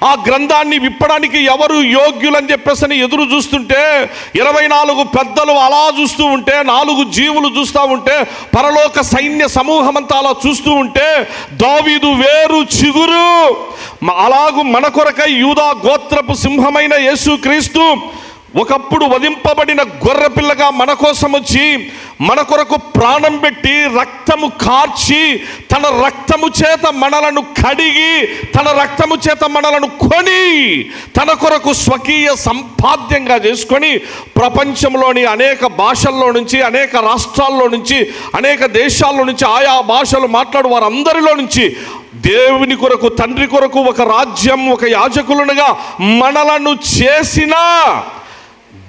ఆ గ్రంథాన్ని విప్పడానికి ఎవరు యోగ్యులని చెప్పేసి ఎదురు చూస్తుంటే, 24 పెద్దలు అలా చూస్తూ ఉంటే, 4 జీవులు చూస్తూ ఉంటే, పరలోక సైన్య సమూహం అంతా అలా చూస్తూ ఉంటే, దావీదు వేరు చిగురు అలాగూ మన కొరకై యూదా గోత్రపు సింహమైన యేసుక్రీస్తు ఒకప్పుడు వధింపబడిన గొర్రెపిల్లగా మన కోసం వచ్చి, మన కొరకు ప్రాణం పెట్టి, రక్తము కార్చి, తన రక్తము చేత మనలను కడిగి, తన రక్తము చేత మనలను కొని, తన కొరకు స్వకీయ సంపాద్యంగా చేసుకొని, ప్రపంచంలోని అనేక భాషల్లో నుంచి, అనేక రాష్ట్రాల్లో నుంచి, అనేక దేశాల్లో నుంచి, ఆయా భాషలు మాట్లాడు వారందరిలో నుంచి దేవుని కొరకు, తండ్రి కొరకు ఒక రాజ్యం, ఒక యాజకులుగా మనలను చేసిన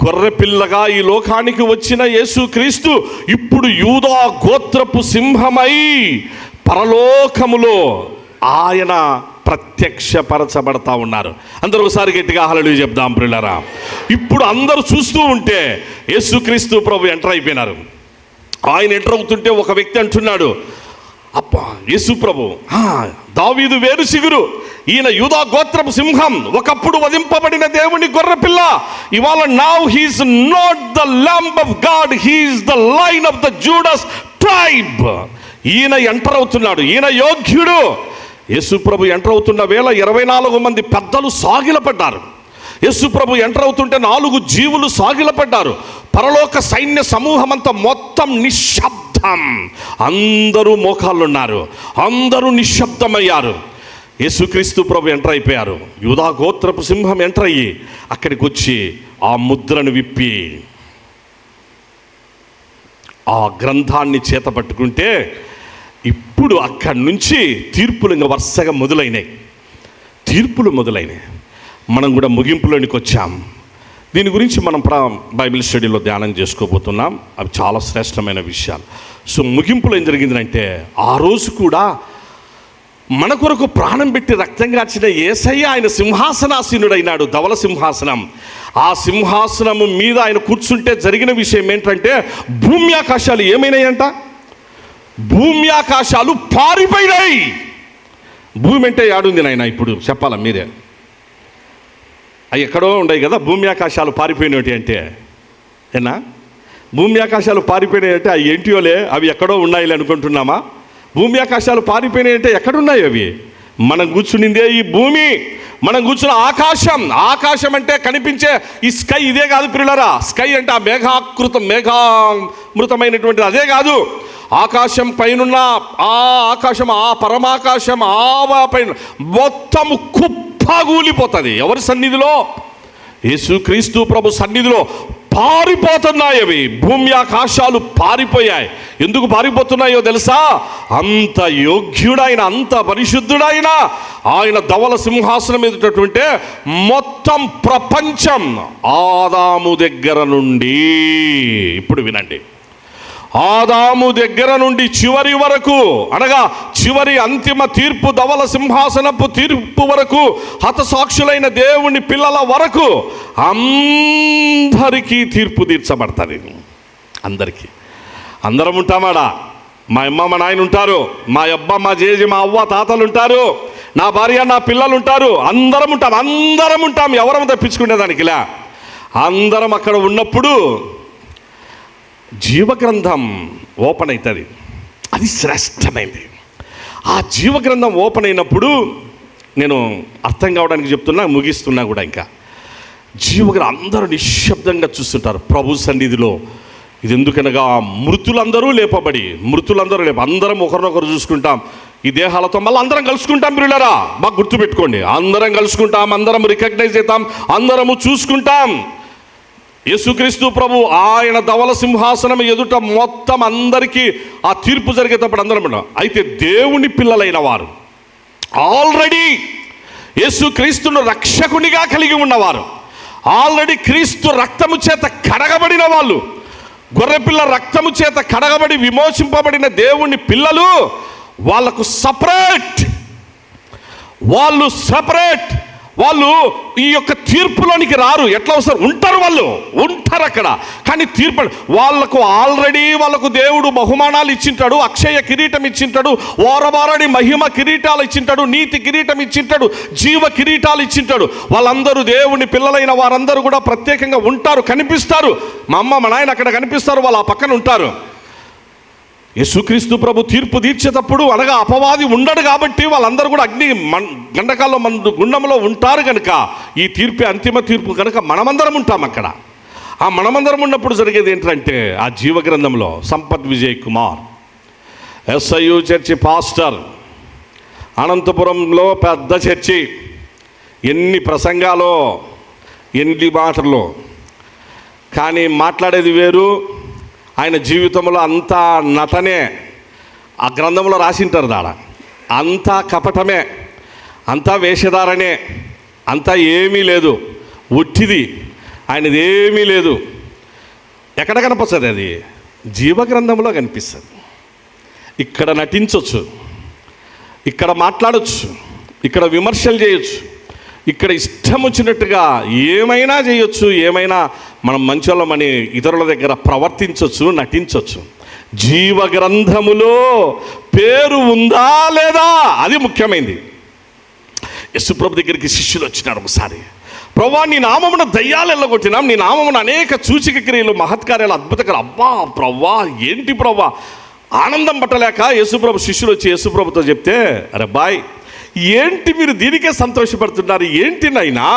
గొర్రెపిల్లగా ఈ లోకానికి వచ్చిన యేసుక్రీస్తు ఇప్పుడు యూదా గోత్రపు సింహమై పరలోకములో ఆయన ప్రత్యక్షపరచబడతా ఉన్నారు. అందరూ ఒకసారి గట్టిగా హల్లెలూయా చెప్దాం ప్రియులారా. ఇప్పుడు అందరూ చూస్తూ ఉంటే యేసుక్రీస్తు ప్రభు ఎంటర్ అయిపోయినారు. ఆయన ఎంటర్ అవుతుంటే ఒక వ్యక్తి అంటున్నాడు, అబ్బా, యేసు ప్రభు దావీదు వేరు సిగురు, ఈయన యూదా గోత్రపు సింహం, ఒకప్పుడు వధింపబడిన దేవుని గొర్రెపిల్ల. ఇవాళ now he's not the lamb of God, he's the line of the Judah's tribe. ఈయన ఎంటర్ అవుతున్నాడు, ఈయన యోగ్యుడు. యేసు ప్రభు ఎంటర్ అవుతున్న వేళ 24 మంది పెద్దలు సాగిలపడ్డారు. యేసు ప్రభు ఎంటర్ అవుతుంటే 4 జీవులు సాగిలపడ్డారు. పరలోక సైన్య సమూహం అంతా మొత్తం నిశ్శబ్దం. అందరూ మోకాళ్ళున్నారు, అందరూ నిశ్శబ్దమయ్యారు. యేసుక్రీస్తు ప్రభు ఎంటర్ అయిపోయారు. యూదా గోత్రపు సింహం ఎంటర్ అయ్యి అక్కడికి వచ్చి ఆ ముద్రను విప్పి ఆ గ్రంథాన్ని చేతపట్టుకుంటే ఇప్పుడు అక్కడి నుంచి తీర్పులు ఇంకా వరుసగా మొదలైనాయి. తీర్పులు మొదలైనాయి. మనం కూడా ముగింపులోనికి వచ్చాం. దీని గురించి మనం బైబిల్ స్టడీలో ధ్యానం చేసుకోబోతున్నాం. అవి చాలా శ్రేష్టమైన విషయాలు. సో ముగింపులో ఏం జరిగిందంటే, ఆ రోజు కూడా మన కొరకు ప్రాణం పెట్టి రక్తం కార్చిన యేసయ్య ఆయన సింహాసనాసీనుడైనాడు, ధవల సింహాసనం. ఆ సింహాసనము మీద ఆయన కూర్చుంటే జరిగిన విషయం ఏంటంటే, భూమి ఆకాశాలు ఏమైనాయంట? భూమి ఆకాశాలు పారిపోయినాయి. భూమి అంటే యాడుంది నాయన? ఇప్పుడు చెప్పాలా మీరే? అవి ఎక్కడో ఉండవు కదా భూమి ఆకాశాలు పారిపోయినవి అంటే. ఏనా భూమి ఆకాశాలు పారిపోయినాయి అంటే అవి ఏంటియోలే, అవి ఎక్కడో ఉన్నాయిలే అనుకుంటున్నామా? భూమి ఆకాశాలు పారిపోయినాయి అంటే ఎక్కడున్నాయి అవి? మనం కూర్చునిందే ఈ భూమి, మనం కూర్చున్న ఆకాశం. ఆకాశం అంటే కనిపించే ఈ స్కై ఇదే కాదు పిల్లరా. స్కై అంటే ఆ మేఘామృతమైనటువంటిది అదే కాదు. ఆకాశం పైనున్న ఆ ఆకాశం, ఆ పరమాకాశం, ఆ పైన మొత్తము కుప్పగూలిపోతుంది. ఎవరి సన్నిధిలో? యేసుక్రీస్తు ప్రభు సన్నిధిలో పారిపోతున్నాయి అవి. భూమి ఆకాశాలు పారిపోయాయి. ఎందుకు పారిపోతున్నాయో తెలుసా? అంత యోగ్యుడైన, అంత పరిశుద్ధుడైన ఆయన ధవల సింహాసనం ఎదుటటువంటి మొత్తం ప్రపంచం ఆదాము దగ్గర నుండి, ఇప్పుడు వినండి, ఆదాము దగ్గర నుండి చివరి వరకు, అనగా చివరి అంతిమ తీర్పు, ధవల సింహాసనపు తీర్పు వరకు, హతసాక్షులైన దేవుని పిల్లల వరకు అందరికీ తీర్పు తీర్చబడతారు. అందరికీ. అందరం ఉంటామాడా? మా అమ్మ మా నాయన ఉంటారు, మా అబ్బ మా జేజి మా అవ్వ తాతలు ఉంటారు, నా భార్య నా పిల్లలు ఉంటారు. అందరం ఉంటాం. ఎవరం తప్పించుకునేదానికిలా అందరం అక్కడ ఉన్నప్పుడు జీవగ్రంథం ఓపెన్ అవుతుంది. అది శ్రేష్టమైంది. ఆ జీవగ్రంథం ఓపెన్ అయినప్పుడు, నేను అర్థం కావడానికి చెప్తున్నా, ముగిస్తున్నా కూడా, ఇంకా జీవగ్రంథం అందరూ నిశ్శబ్దంగా చూస్తుంటారు ప్రభు సన్నిధిలో. ఇది ఎందుకనగా మృతులందరూ అందరం ఒకరినొకరు చూసుకుంటాం. ఈ దేహాలతో మళ్ళీ అందరం కలుసుకుంటాం. పిల్లరా బాగా గుర్తుపెట్టుకోండి, అందరం కలుసుకుంటాం, అందరం రికగ్నైజ్ చేస్తాం, అందరము చూసుకుంటాం. యేసుక్రీస్తు ప్రభు ఆయన ధవల సింహాసనం ఎదుట మొత్తం అందరికీ ఆ తీర్పు జరిగేటప్పుడు అందరం ఉన్నాం. అయితే దేవుని పిల్లలైన వారు, ఆల్రెడీ యేసుక్రీస్తును రక్షకునిగా కలిగి ఉన్నవారు, ఆల్రెడీ క్రీస్తు రక్తము చేత కడగబడిన వాళ్ళు, గొర్రెపిల్ల రక్తము చేత కడగబడి విమోచింపబడిన దేవుని పిల్లలు, వాళ్ళకు సపరేట్, వాళ్ళు ఈ యొక్క తీర్పులోనికి రారు. ఎట్లా వస్తారు? ఉంటారు అక్కడ. కానీ తీర్పు వాళ్ళకు ఆల్రెడీ వాళ్ళకు దేవుడు బహుమానాలు ఇచ్చింటాడు, అక్షయ కిరీటం ఇచ్చింటాడు, ఓరబారని మహిమ కిరీటాలు ఇచ్చింటాడు, నీతి కిరీటం ఇచ్చింటాడు, జీవ కిరీటాలు ఇచ్చింటాడు. వాళ్ళందరూ దేవుని పిల్లలైన వారందరూ కూడా ప్రత్యేకంగా ఉంటారు, కనిపిస్తారు. మా అమ్మ మా నాయన అక్కడ కనిపిస్తారు, వాళ్ళు ఆ పక్కన ఉంటారు. యేసుక్రీస్తు ప్రభు తీర్పు తీర్చేటప్పుడు, అనగా అపవాది ఉండడు కాబట్టి వాళ్ళందరూ కూడా అగ్ని గండకాల్లో గుండంలో ఉంటారు కనుక, ఈ తీర్పే అంతిమ తీర్పు కనుక మనమందరం ఉంటాం అక్కడ. ఆ మనమందరం ఉన్నప్పుడు జరిగేది ఏంటంటే, ఆ జీవగ్రంథంలో Sampath Vijay Kumar SIU church pastor, అనంతపురంలో పెద్ద చర్చి, ఎన్ని ప్రసంగాలో, ఎన్ని మాటల్లో, కానీ మాట్లాడేది వేరు, ఆయన జీవితంలో అంతా నటనే. ఆ గ్రంథంలో రాసింటారు దాడ, అంతా కపటమే, అంతా వేషధారణే, అంతా ఏమీ లేదు, ఒట్టిది, ఆయనది ఏమీ లేదు. ఎక్కడ కనిపిస్తుంది? అది జీవగ్రంథంలో కనిపిస్తుంది. ఇక్కడ నటించవచ్చు, ఇక్కడ మాట్లాడచ్చు, ఇక్కడ విమర్శలు చేయొచ్చు, ఇక్కడ ఇష్టం వచ్చినట్టుగా ఏమైనా చేయొచ్చు, ఏమైనా మనం మంచోళ్ళమని ఇతరుల దగ్గర ప్రవర్తించవచ్చు, నటించవచ్చు. జీవ గ్రంథములో పేరు ఉందా లేదా, అది ముఖ్యమైనది. యేసుప్రభు దగ్గరికి శిష్యులు వచ్చినారు ఒకసారి. ప్రభువా, నీ నామమున దయ్యాలు వెళ్ళగొట్టినాం, నీ నామమున అనేక సూచక క్రియలు మహత్కార్యాలు అద్భుతకాలు. అబ్బా ప్రభువా, ఏంటి ప్రభువా, ఆనందం పట్టలేక యేసుప్రభు శిష్యులు వచ్చి యేసుప్రభుతో చెప్తే, అరే బాయ్, ఏంటి మీరు దీనికే సంతోషపడుతున్నారు, ఏంటి నాయనా,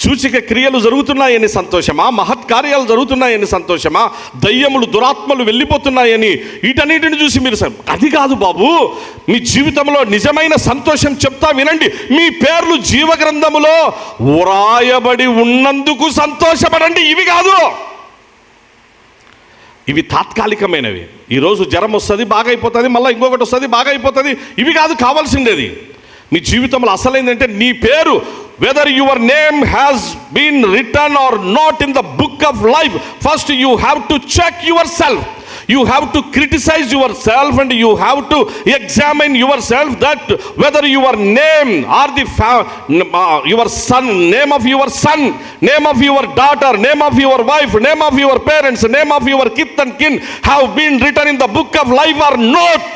సూచక క్రియలు జరుగుతున్నాయని సంతోషమా, మహత్కార్యాలు జరుగుతున్నాయని సంతోషమా, దయ్యములు దురాత్మలు వెళ్ళిపోతున్నాయని వీటన్నిటిని చూసి మీరు అది కాదు బాబు, మీ జీవితంలో నిజమైన సంతోషం చెప్తా వినండి. మీ పేర్లు జీవగ్రంథములో వ్రాయబడి ఉన్నందుకు సంతోషపడండి. ఇవి కాదు, ఇవి తాత్కాలికమైనవి. ఈరోజు జ్వరం వస్తుంది, బాగైపోతుంది, మళ్ళీ ఇంకొకటి వస్తుంది, బాగైపోతుంది. ఇవి కాదు కావాల్సిండేది. మీ జీవితంలో అసలైందంటే నీ పేరు, whether your name has been written or not in the book of life. First you have to check your self, you have to criticize yourself and you have to examine yourself that whether your name or your son, name of your son, name of your daughter, name of your wife, name of your parents, name of your kith and kin have been written in the book of life or not.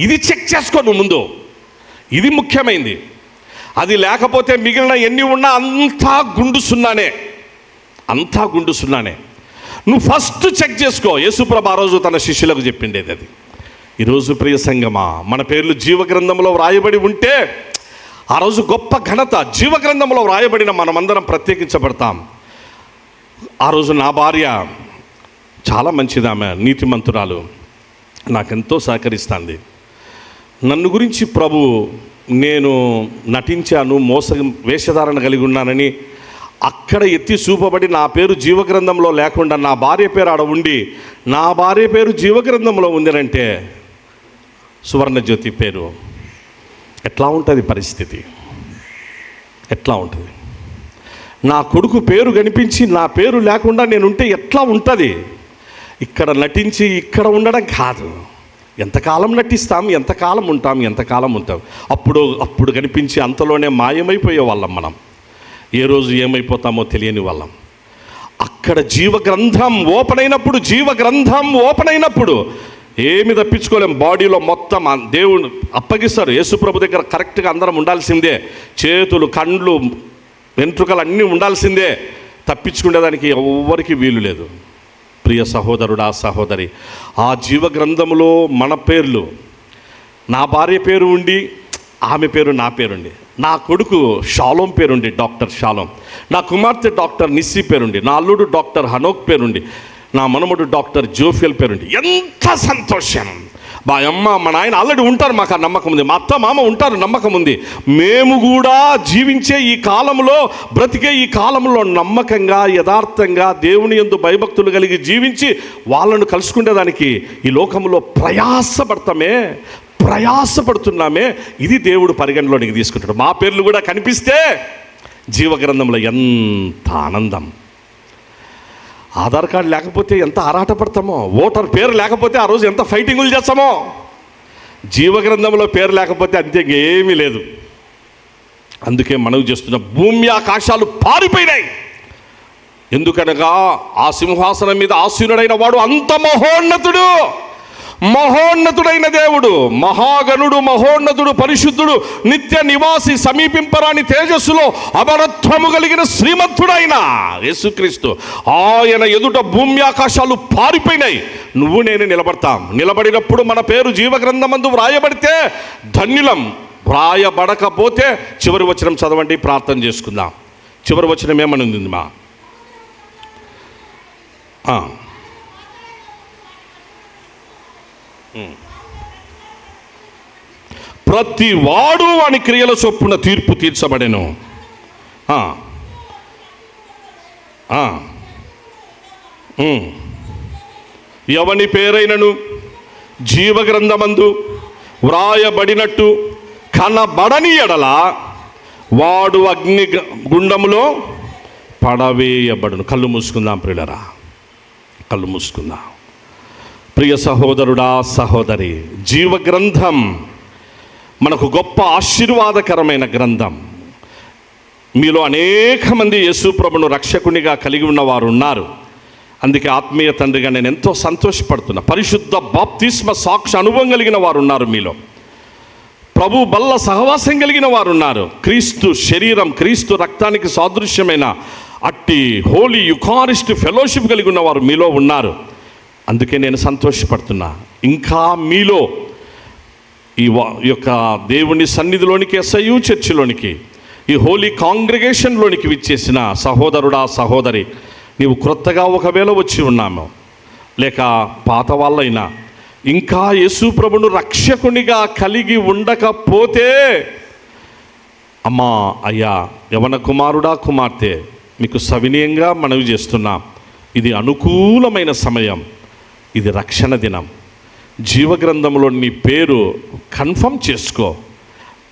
ఇది చెక్ చేసుకో నువ్వు ముందు, ఇది ముఖ్యమైనది. అది లేకపోతే మిగిలిన ఎన్ని ఉన్నా అంతా గుండు సున్నానే, అంతా గుండు సున్నానే. నువ్వు ఫస్ట్ చెక్ చేసుకో. యేసుప్రభు ఆ రోజు తన శిష్యులకు చెప్పిండేది అది. ఈరోజు ప్రియ సంగమా, మన పేర్లు జీవగ్రంథంలో వ్రాయబడి ఉంటే ఆ రోజు గొప్ప ఘనత. జీవగ్రంథంలో వ్రాయబడిన మనమందరం ప్రత్యేకించబడతాం. ఆ రోజు నా భార్య చాలా మంచిది, ఆమె నీతిమంతురాలు, నాకెంతో సహకరిస్తుంది. నన్ను గురించి ప్రభు, నేను నటించాను, వేషధారణ కలిగి ఉన్నానని అక్కడ ఎత్తి చూపబడి నా పేరు జీవగ్రంథంలో లేకుండా నా భార్య పేరు ఆడ ఉండి నా భార్య పేరు జీవగ్రంథంలో ఉందనంటే సువర్ణజ్యోతి పేరు ఎట్లా ఉంటుంది పరిస్థితి, ఎట్లా ఉంటుంది? నా కొడుకు పేరు కనిపించి నా పేరు లేకుండా నేనుంటే ఎట్లా ఉంటుంది? ఇక్కడ నటించి ఇక్కడ ఉండడం కాదు. ఎంతకాలం నటిస్తాం, ఎంతకాలం ఉంటాం. అప్పుడు కనిపించి అంతలోనే మాయమైపోయే వాళ్ళం మనం. ఏ రోజు ఏమైపోతామో తెలియని వాళ్ళం. అక్కడ జీవగ్రంథం ఓపెన్ అయినప్పుడు ఏమి తప్పించుకోలేం. బాడీలో మొత్తం దేవుడు అప్పగిస్తారు. యేసుప్రభు దగ్గర కరెక్ట్గా అందరం ఉండాల్సిందే. చేతులు, కండ్లు, వెంట్రుకలు అన్నీ ఉండాల్సిందే. తప్పించుకునేదానికి ఎవ్వరికి వీలు లేదు. ప్రియ సహోదరుడా, సహోదరి, ఆ జీవగ్రంథములో మన పేర్లు, నా భార్య పేరు ఉండి ఆమె పేరు నా పేరుండి, నా కొడుకు షాలోం పేరుండి డాక్టర్ షాలోం, నా కుమార్తె డాక్టర్ నిస్సి పేరుండి, నా అల్లుడు డాక్టర్ హనోక్ పేరుండి, నా మనముడు డాక్టర్ జోఫియల్ పేరుండి. ఎంత సంతోషం! మా అమ్మ మా నాయన ఆల్రెడీ ఉంటారు, మాకు ఆ నమ్మకం ఉంది. మా అత్త మామ ఉంటారు, నమ్మకం ఉంది. మేము కూడా జీవించే ఈ కాలంలో, బ్రతికే ఈ కాలంలో నమ్మకంగా, యథార్థంగా, దేవుని యందు భయభక్తులు కలిగి జీవించి వాళ్ళను కలుసుకునేదానికి ఈ లోకంలో ప్రయాసపడుతున్నామే. ఇది దేవుడు పరిగణలోనికి తీసుకుంటాడు. మా పేర్లు కూడా కనిపిస్తే జీవగ్రంథంలో ఎంత ఆనందం. ఆధార్ కార్డు లేకపోతే ఎంత ఆరాటపడతామో, ఓటర్ పేరు లేకపోతే ఆ రోజు ఎంత ఫైటింగులు చేస్తామో, జీవగ్రంథంలో పేరు లేకపోతే అంతే, ఏమీ లేదు. అందుకే మనవి చేస్తున్న, భూమి ఆకాశాలు పారిపోయినాయి. ఎందుకనగా ఆ సింహాసనం మీద ఆసీనుడైన వాడు అంత మహోన్నతుడైన దేవుడు, మహాగణుడు, మహోన్నతుడు, పరిశుద్ధుడు, నిత్య నివాసి, సమీపింపరాని తేజస్సులో అమరత్వము కలిగిన శ్రీమంతుడైన యేసుక్రీస్తు, ఆయన ఎదుట భూమి ఆకాశాలు పారిపోయినాయి. నువ్వు నేను నిలబడినప్పుడు మన పేరు జీవగ్రంథమందు వ్రాయబడితే ధన్యులం. వ్రాయబడకపోతే చివరి వచనం చదవండి, ప్రార్థన చేసుకుందాం. చివరి వచనం ఏమని ఉంది మా? ప్రతి వాడు వాని క్రియల చొప్పున తీర్పు తీర్చబడెను. ఎవని పేరైనను జీవగ్రంథమందు వ్రాయబడినట్టు కనబడని ఎడల వాడు అగ్ని గుండములో పడవేయబడును. కళ్ళు మూసుకుందాం ప్రియులరా, కళ్ళు మూసుకుందాం. ప్రియ సహోదరుడా, సహోదరి, జీవగ్రంథం మనకు గొప్ప ఆశీర్వాదకరమైన గ్రంథం. మీలో అనేక మంది యేసు ప్రభువును రక్షకునిగా కలిగి ఉన్నవారు ఉన్నారు. అందుకే ఆత్మీయ తండ్రిగా నేను ఎంతో సంతోషపడుతున్నా. పరిశుద్ధ బాప్తిస్మ సాక్షి అనుభవం కలిగిన వారు ఉన్నారు మీలో. ప్రభు బల్ల సహవాసం కలిగిన వారు ఉన్నారు. క్రీస్తు శరీరం, క్రీస్తు రక్తానికి సాదృశ్యమైన అట్టి హోలీ యుకారిస్ట్ ఫెలోషిప్ కలిగి ఉన్న వారు మీలో ఉన్నారు. అందుకే నేను సంతోషపడుతున్నా. ఇంకా మీలో ఈ యొక్క దేవుని సన్నిధిలోనికి, SIU చర్చిలోనికి, ఈ హోలీ కాంగ్రిగేషన్లోనికి విచ్చేసిన సహోదరుడా, సహోదరి, నీవు క్రొత్తగా ఒకవేళ వచ్చి ఉన్నాము, లేక పాత వాళ్ళైనా ఇంకా యేసు ప్రభును రక్షకునిగా కలిగి ఉండకపోతే, అమ్మా, అయ్యా, యవన కుమారుడా, కుమార్తె, మీకు సవినయంగా మనవి చేస్తున్నా, ఇది అనుకూలమైన సమయం. ఇది రక్షణ దినం. జీవగ్రంథంలో నీ పేరు కన్ఫర్మ్ చేసుకో.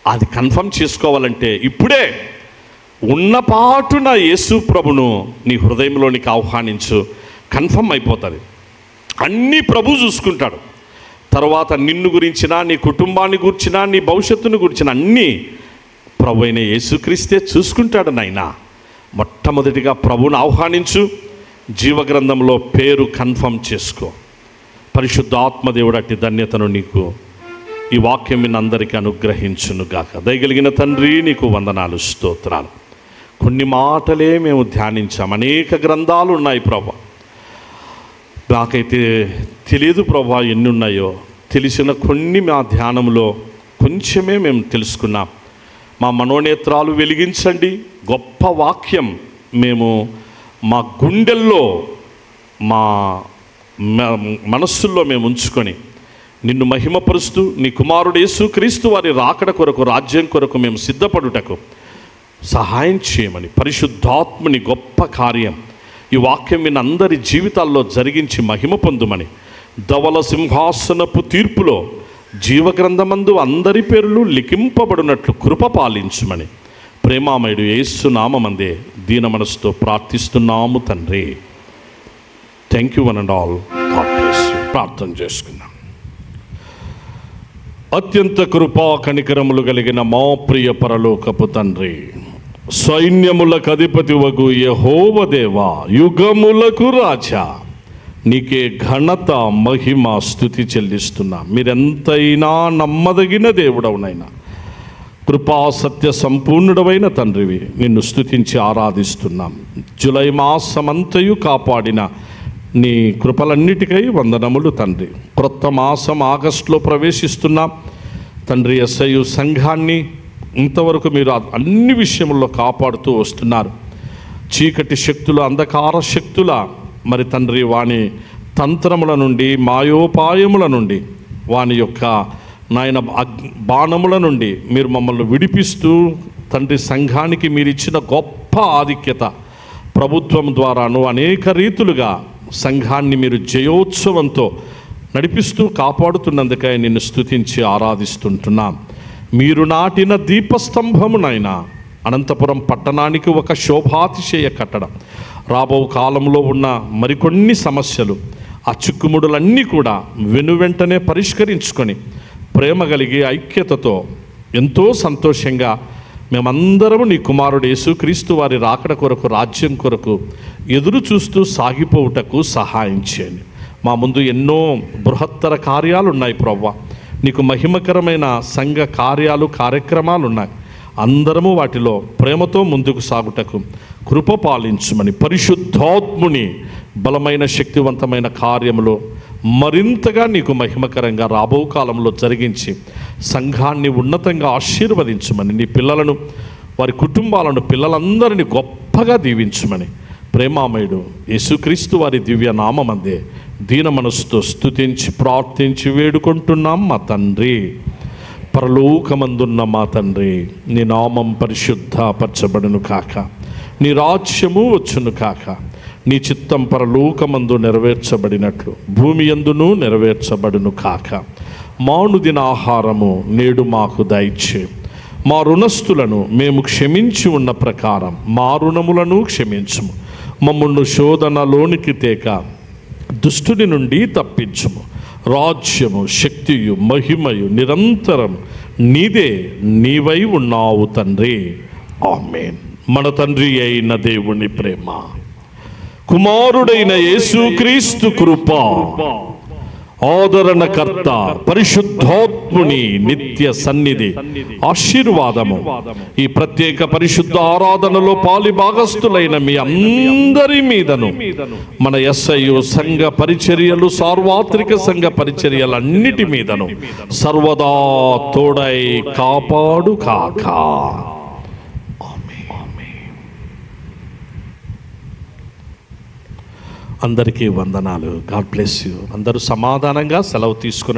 అది కన్ఫర్మ్ చేసుకోవాలంటే ఇప్పుడే ఉన్నపాటున యేసు ప్రభును నీ హృదయంలోనికి ఆహ్వానించు. కన్ఫర్మ్ అయిపోతుంది. అన్నీ ప్రభు చూసుకుంటాడు. తర్వాత నిన్ను గురించిన, నీ కుటుంబాన్ని గురించిన, నీ భవిష్యత్తును గురించిన అన్నీ ప్రభు అయిన యేసుక్రీస్తే చూసుకుంటాడు నాయనా. మొట్టమొదటిగా ప్రభువును ఆహ్వానించు. జీవగ్రంథంలో పేరు కన్ఫర్మ్ చేసుకో. పరిశుద్ధ ఆత్మదేవుడు అట్టి ధన్యతను నీకు ఈ వాక్యం అందరికీ అనుగ్రహించునుగాక. దయగలిగిన తండ్రి, నీకు వందనాలు, స్తోత్రాలు. కొన్ని మాటలే మేము ధ్యానించాం. అనేక గ్రంథాలు ఉన్నాయి ప్రభా. నాకైతే తెలియదు ప్రభా ఎన్ని ఉన్నాయో. తెలిసిన కొన్ని మా ధ్యానంలో కొంచెమే మేము తెలుసుకున్నాం. మా మనోనేత్రాలు వెలిగించండి. గొప్ప వాక్యం మేము మా గుండెల్లో, మా మనస్సుల్లో మేము ఉంచుకొని నిన్ను మహిమపరుస్తూ, నీ కుమారుడు యేసుక్రీస్తు వారి రాకడ కొరకు, రాజ్యం కొరకు మేము సిద్ధపడుటకు సహాయం చేయమని, పరిశుద్ధాత్ముని గొప్ప కార్యం ఈ వాక్యం విన్న అందరి జీవితాల్లో జరిగించి మహిమ పొందుమని, ధవల సింహాసనపు తీర్పులో జీవగ్రంథమందు అందరి పేర్లు లిఖింపబడినట్లు కృప పాలించుమని ప్రేమామయుడు యేసు నామమందే దీన మనసుతో ప్రార్థిస్తున్నాము తండ్రి. Thank you one and all. God bless you. ప్రార్థన చేసుకుందాం. అత్యంత కృపా కనికరములు కలిగిన మా ప్రియ పరలోకపు తండ్రి, సైన్యములకు అధిపతి వగు యెహోవా దేవా, యుగములకు రాజా, నీకే ఘనత, మహిమ, స్తుతి చెల్లిస్తున్నా. మీరెంతైనా నమ్మదగిన దేవుడవునైనా, కృపా సత్య సంపూర్ణుడవైన తండ్రివి, నిన్ను స్తుతించి ఆరాధిస్తున్నాం. జూలై మాసమంతయు కాపాడిన నీ కృపలన్నిటికై వందనములు తండ్రి. క్రొత్త మాసం ఆగస్టులో ప్రవేశిస్తున్నాం తండ్రి. SIU సంఘాన్ని ఇంతవరకు మీరు అన్ని విషయంలో కాపాడుతూ వస్తున్నారు. చీకటి శక్తుల, అంధకార శక్తుల మరి తండ్రి, వాని తంత్రముల నుండి, మాయోపాయముల నుండి, వాని యొక్క నాయన బాణముల నుండి మీరు మమ్మల్ని విడిపిస్తూ తండ్రి, సంఘానికి మీరు ఇచ్చిన గొప్ప ఆధిక్యత ప్రభుత్వం ద్వారాను అనేక రీతులుగా సంఘాన్ని మీరు జయోత్సవంతో నడిపిస్తూ కాపాడుతున్నందుకై నిన్ను స్తుతించి ఆరాధిస్తుంటున్నాం. మీరు నాటిన దీపస్తంభమునైనా అనంతపురం పట్టణానికి ఒక శోభాతిశయ కట్టడం. రాబో కాలంలో ఉన్న మరికొన్ని సమస్యలు, ఆ చిక్కుముడులన్నీ కూడా వెనువెంటనే పరిష్కరించుకొని ప్రేమ కలిగి ఐక్యతతో ఎంతో సంతోషంగా మేమందరము నీ కుమారుడు యేసుక్రీస్తు వారి రాకడ కొరకు, రాజ్యం కొరకు ఎదురు చూస్తూ సాగిపోవుటకు సహాయం చేయండి. మా ముందు ఎన్నో బృహత్తర కార్యాలు ఉన్నాయి ప్రభువా. నీకు మహిమకరమైన సంఘ కార్యాలు, కార్యక్రమాలు ఉన్నాయి. అందరము వాటిలో ప్రేమతో ముందుకు సాగుటకు కృప పాలించుమని, పరిశుద్ధాత్ముని బలమైన శక్తివంతమైన కార్యములో మరింతగా నీకు మహిమకరంగా రాబో కాలంలో జరిగించి సంఘాన్ని ఉన్నతంగా ఆశీర్వదించమని, నీ పిల్లలను, వారి కుటుంబాలను, పిల్లలందరినీ గొప్పగా దీవించమని ప్రేమామయుడు యేసుక్రీస్తు వారి దివ్య నామమందే దీన మనసుతో స్తుతించి ప్రార్థించి వేడుకుంటున్నాం మా తండ్రి. పరలోకమందున్న మా తండ్రి, నీ నామం పరిశుద్ధపరచబడును కాక, నీ రాజ్యము వచ్చును కాక, నీ చిత్తం పరలోకమందు నెరవేర్చబడినట్లు భూమి యందును నెరవేర్చబడును కాక. మానుదిన ఆహారము నేడు మాకు దయచే. మా రుణస్థులను మేము క్షమించి ఉన్న ప్రకారం మా రుణములను క్షమించుము. మమ్మల్ని శోధనలోనికి తేక దుష్టుని నుండి తప్పించుము. రాజ్యము, శక్తియు, మహిమయు నిరంతరం నీదే, నీవై ఉన్నావు తండ్రి. ఆమేన్. మన తండ్రి అయిన దేవుని ప్రేమ, కుమారుడైన యేసుక్రీస్తు కృప, ఆదరణకర్త పరిశుద్ధాత్ముని నిత్య సన్నిధి ఆశీర్వాదము ఈ ప్రత్యేక పరిశుద్ధ ఆరాధనలో పాలి భాగస్థులైన మీ అందరి మీదను, మన SIU సంఘ పరిచర్యలు, సార్వత్రిక సంఘ పరిచర్యలన్నిటి మీదను సర్వదా తోడై కాపాడు కాక. అందరికీ వందనాలు. God bless you. అందరూ సమాధానంగా సెలవు తీసుకుని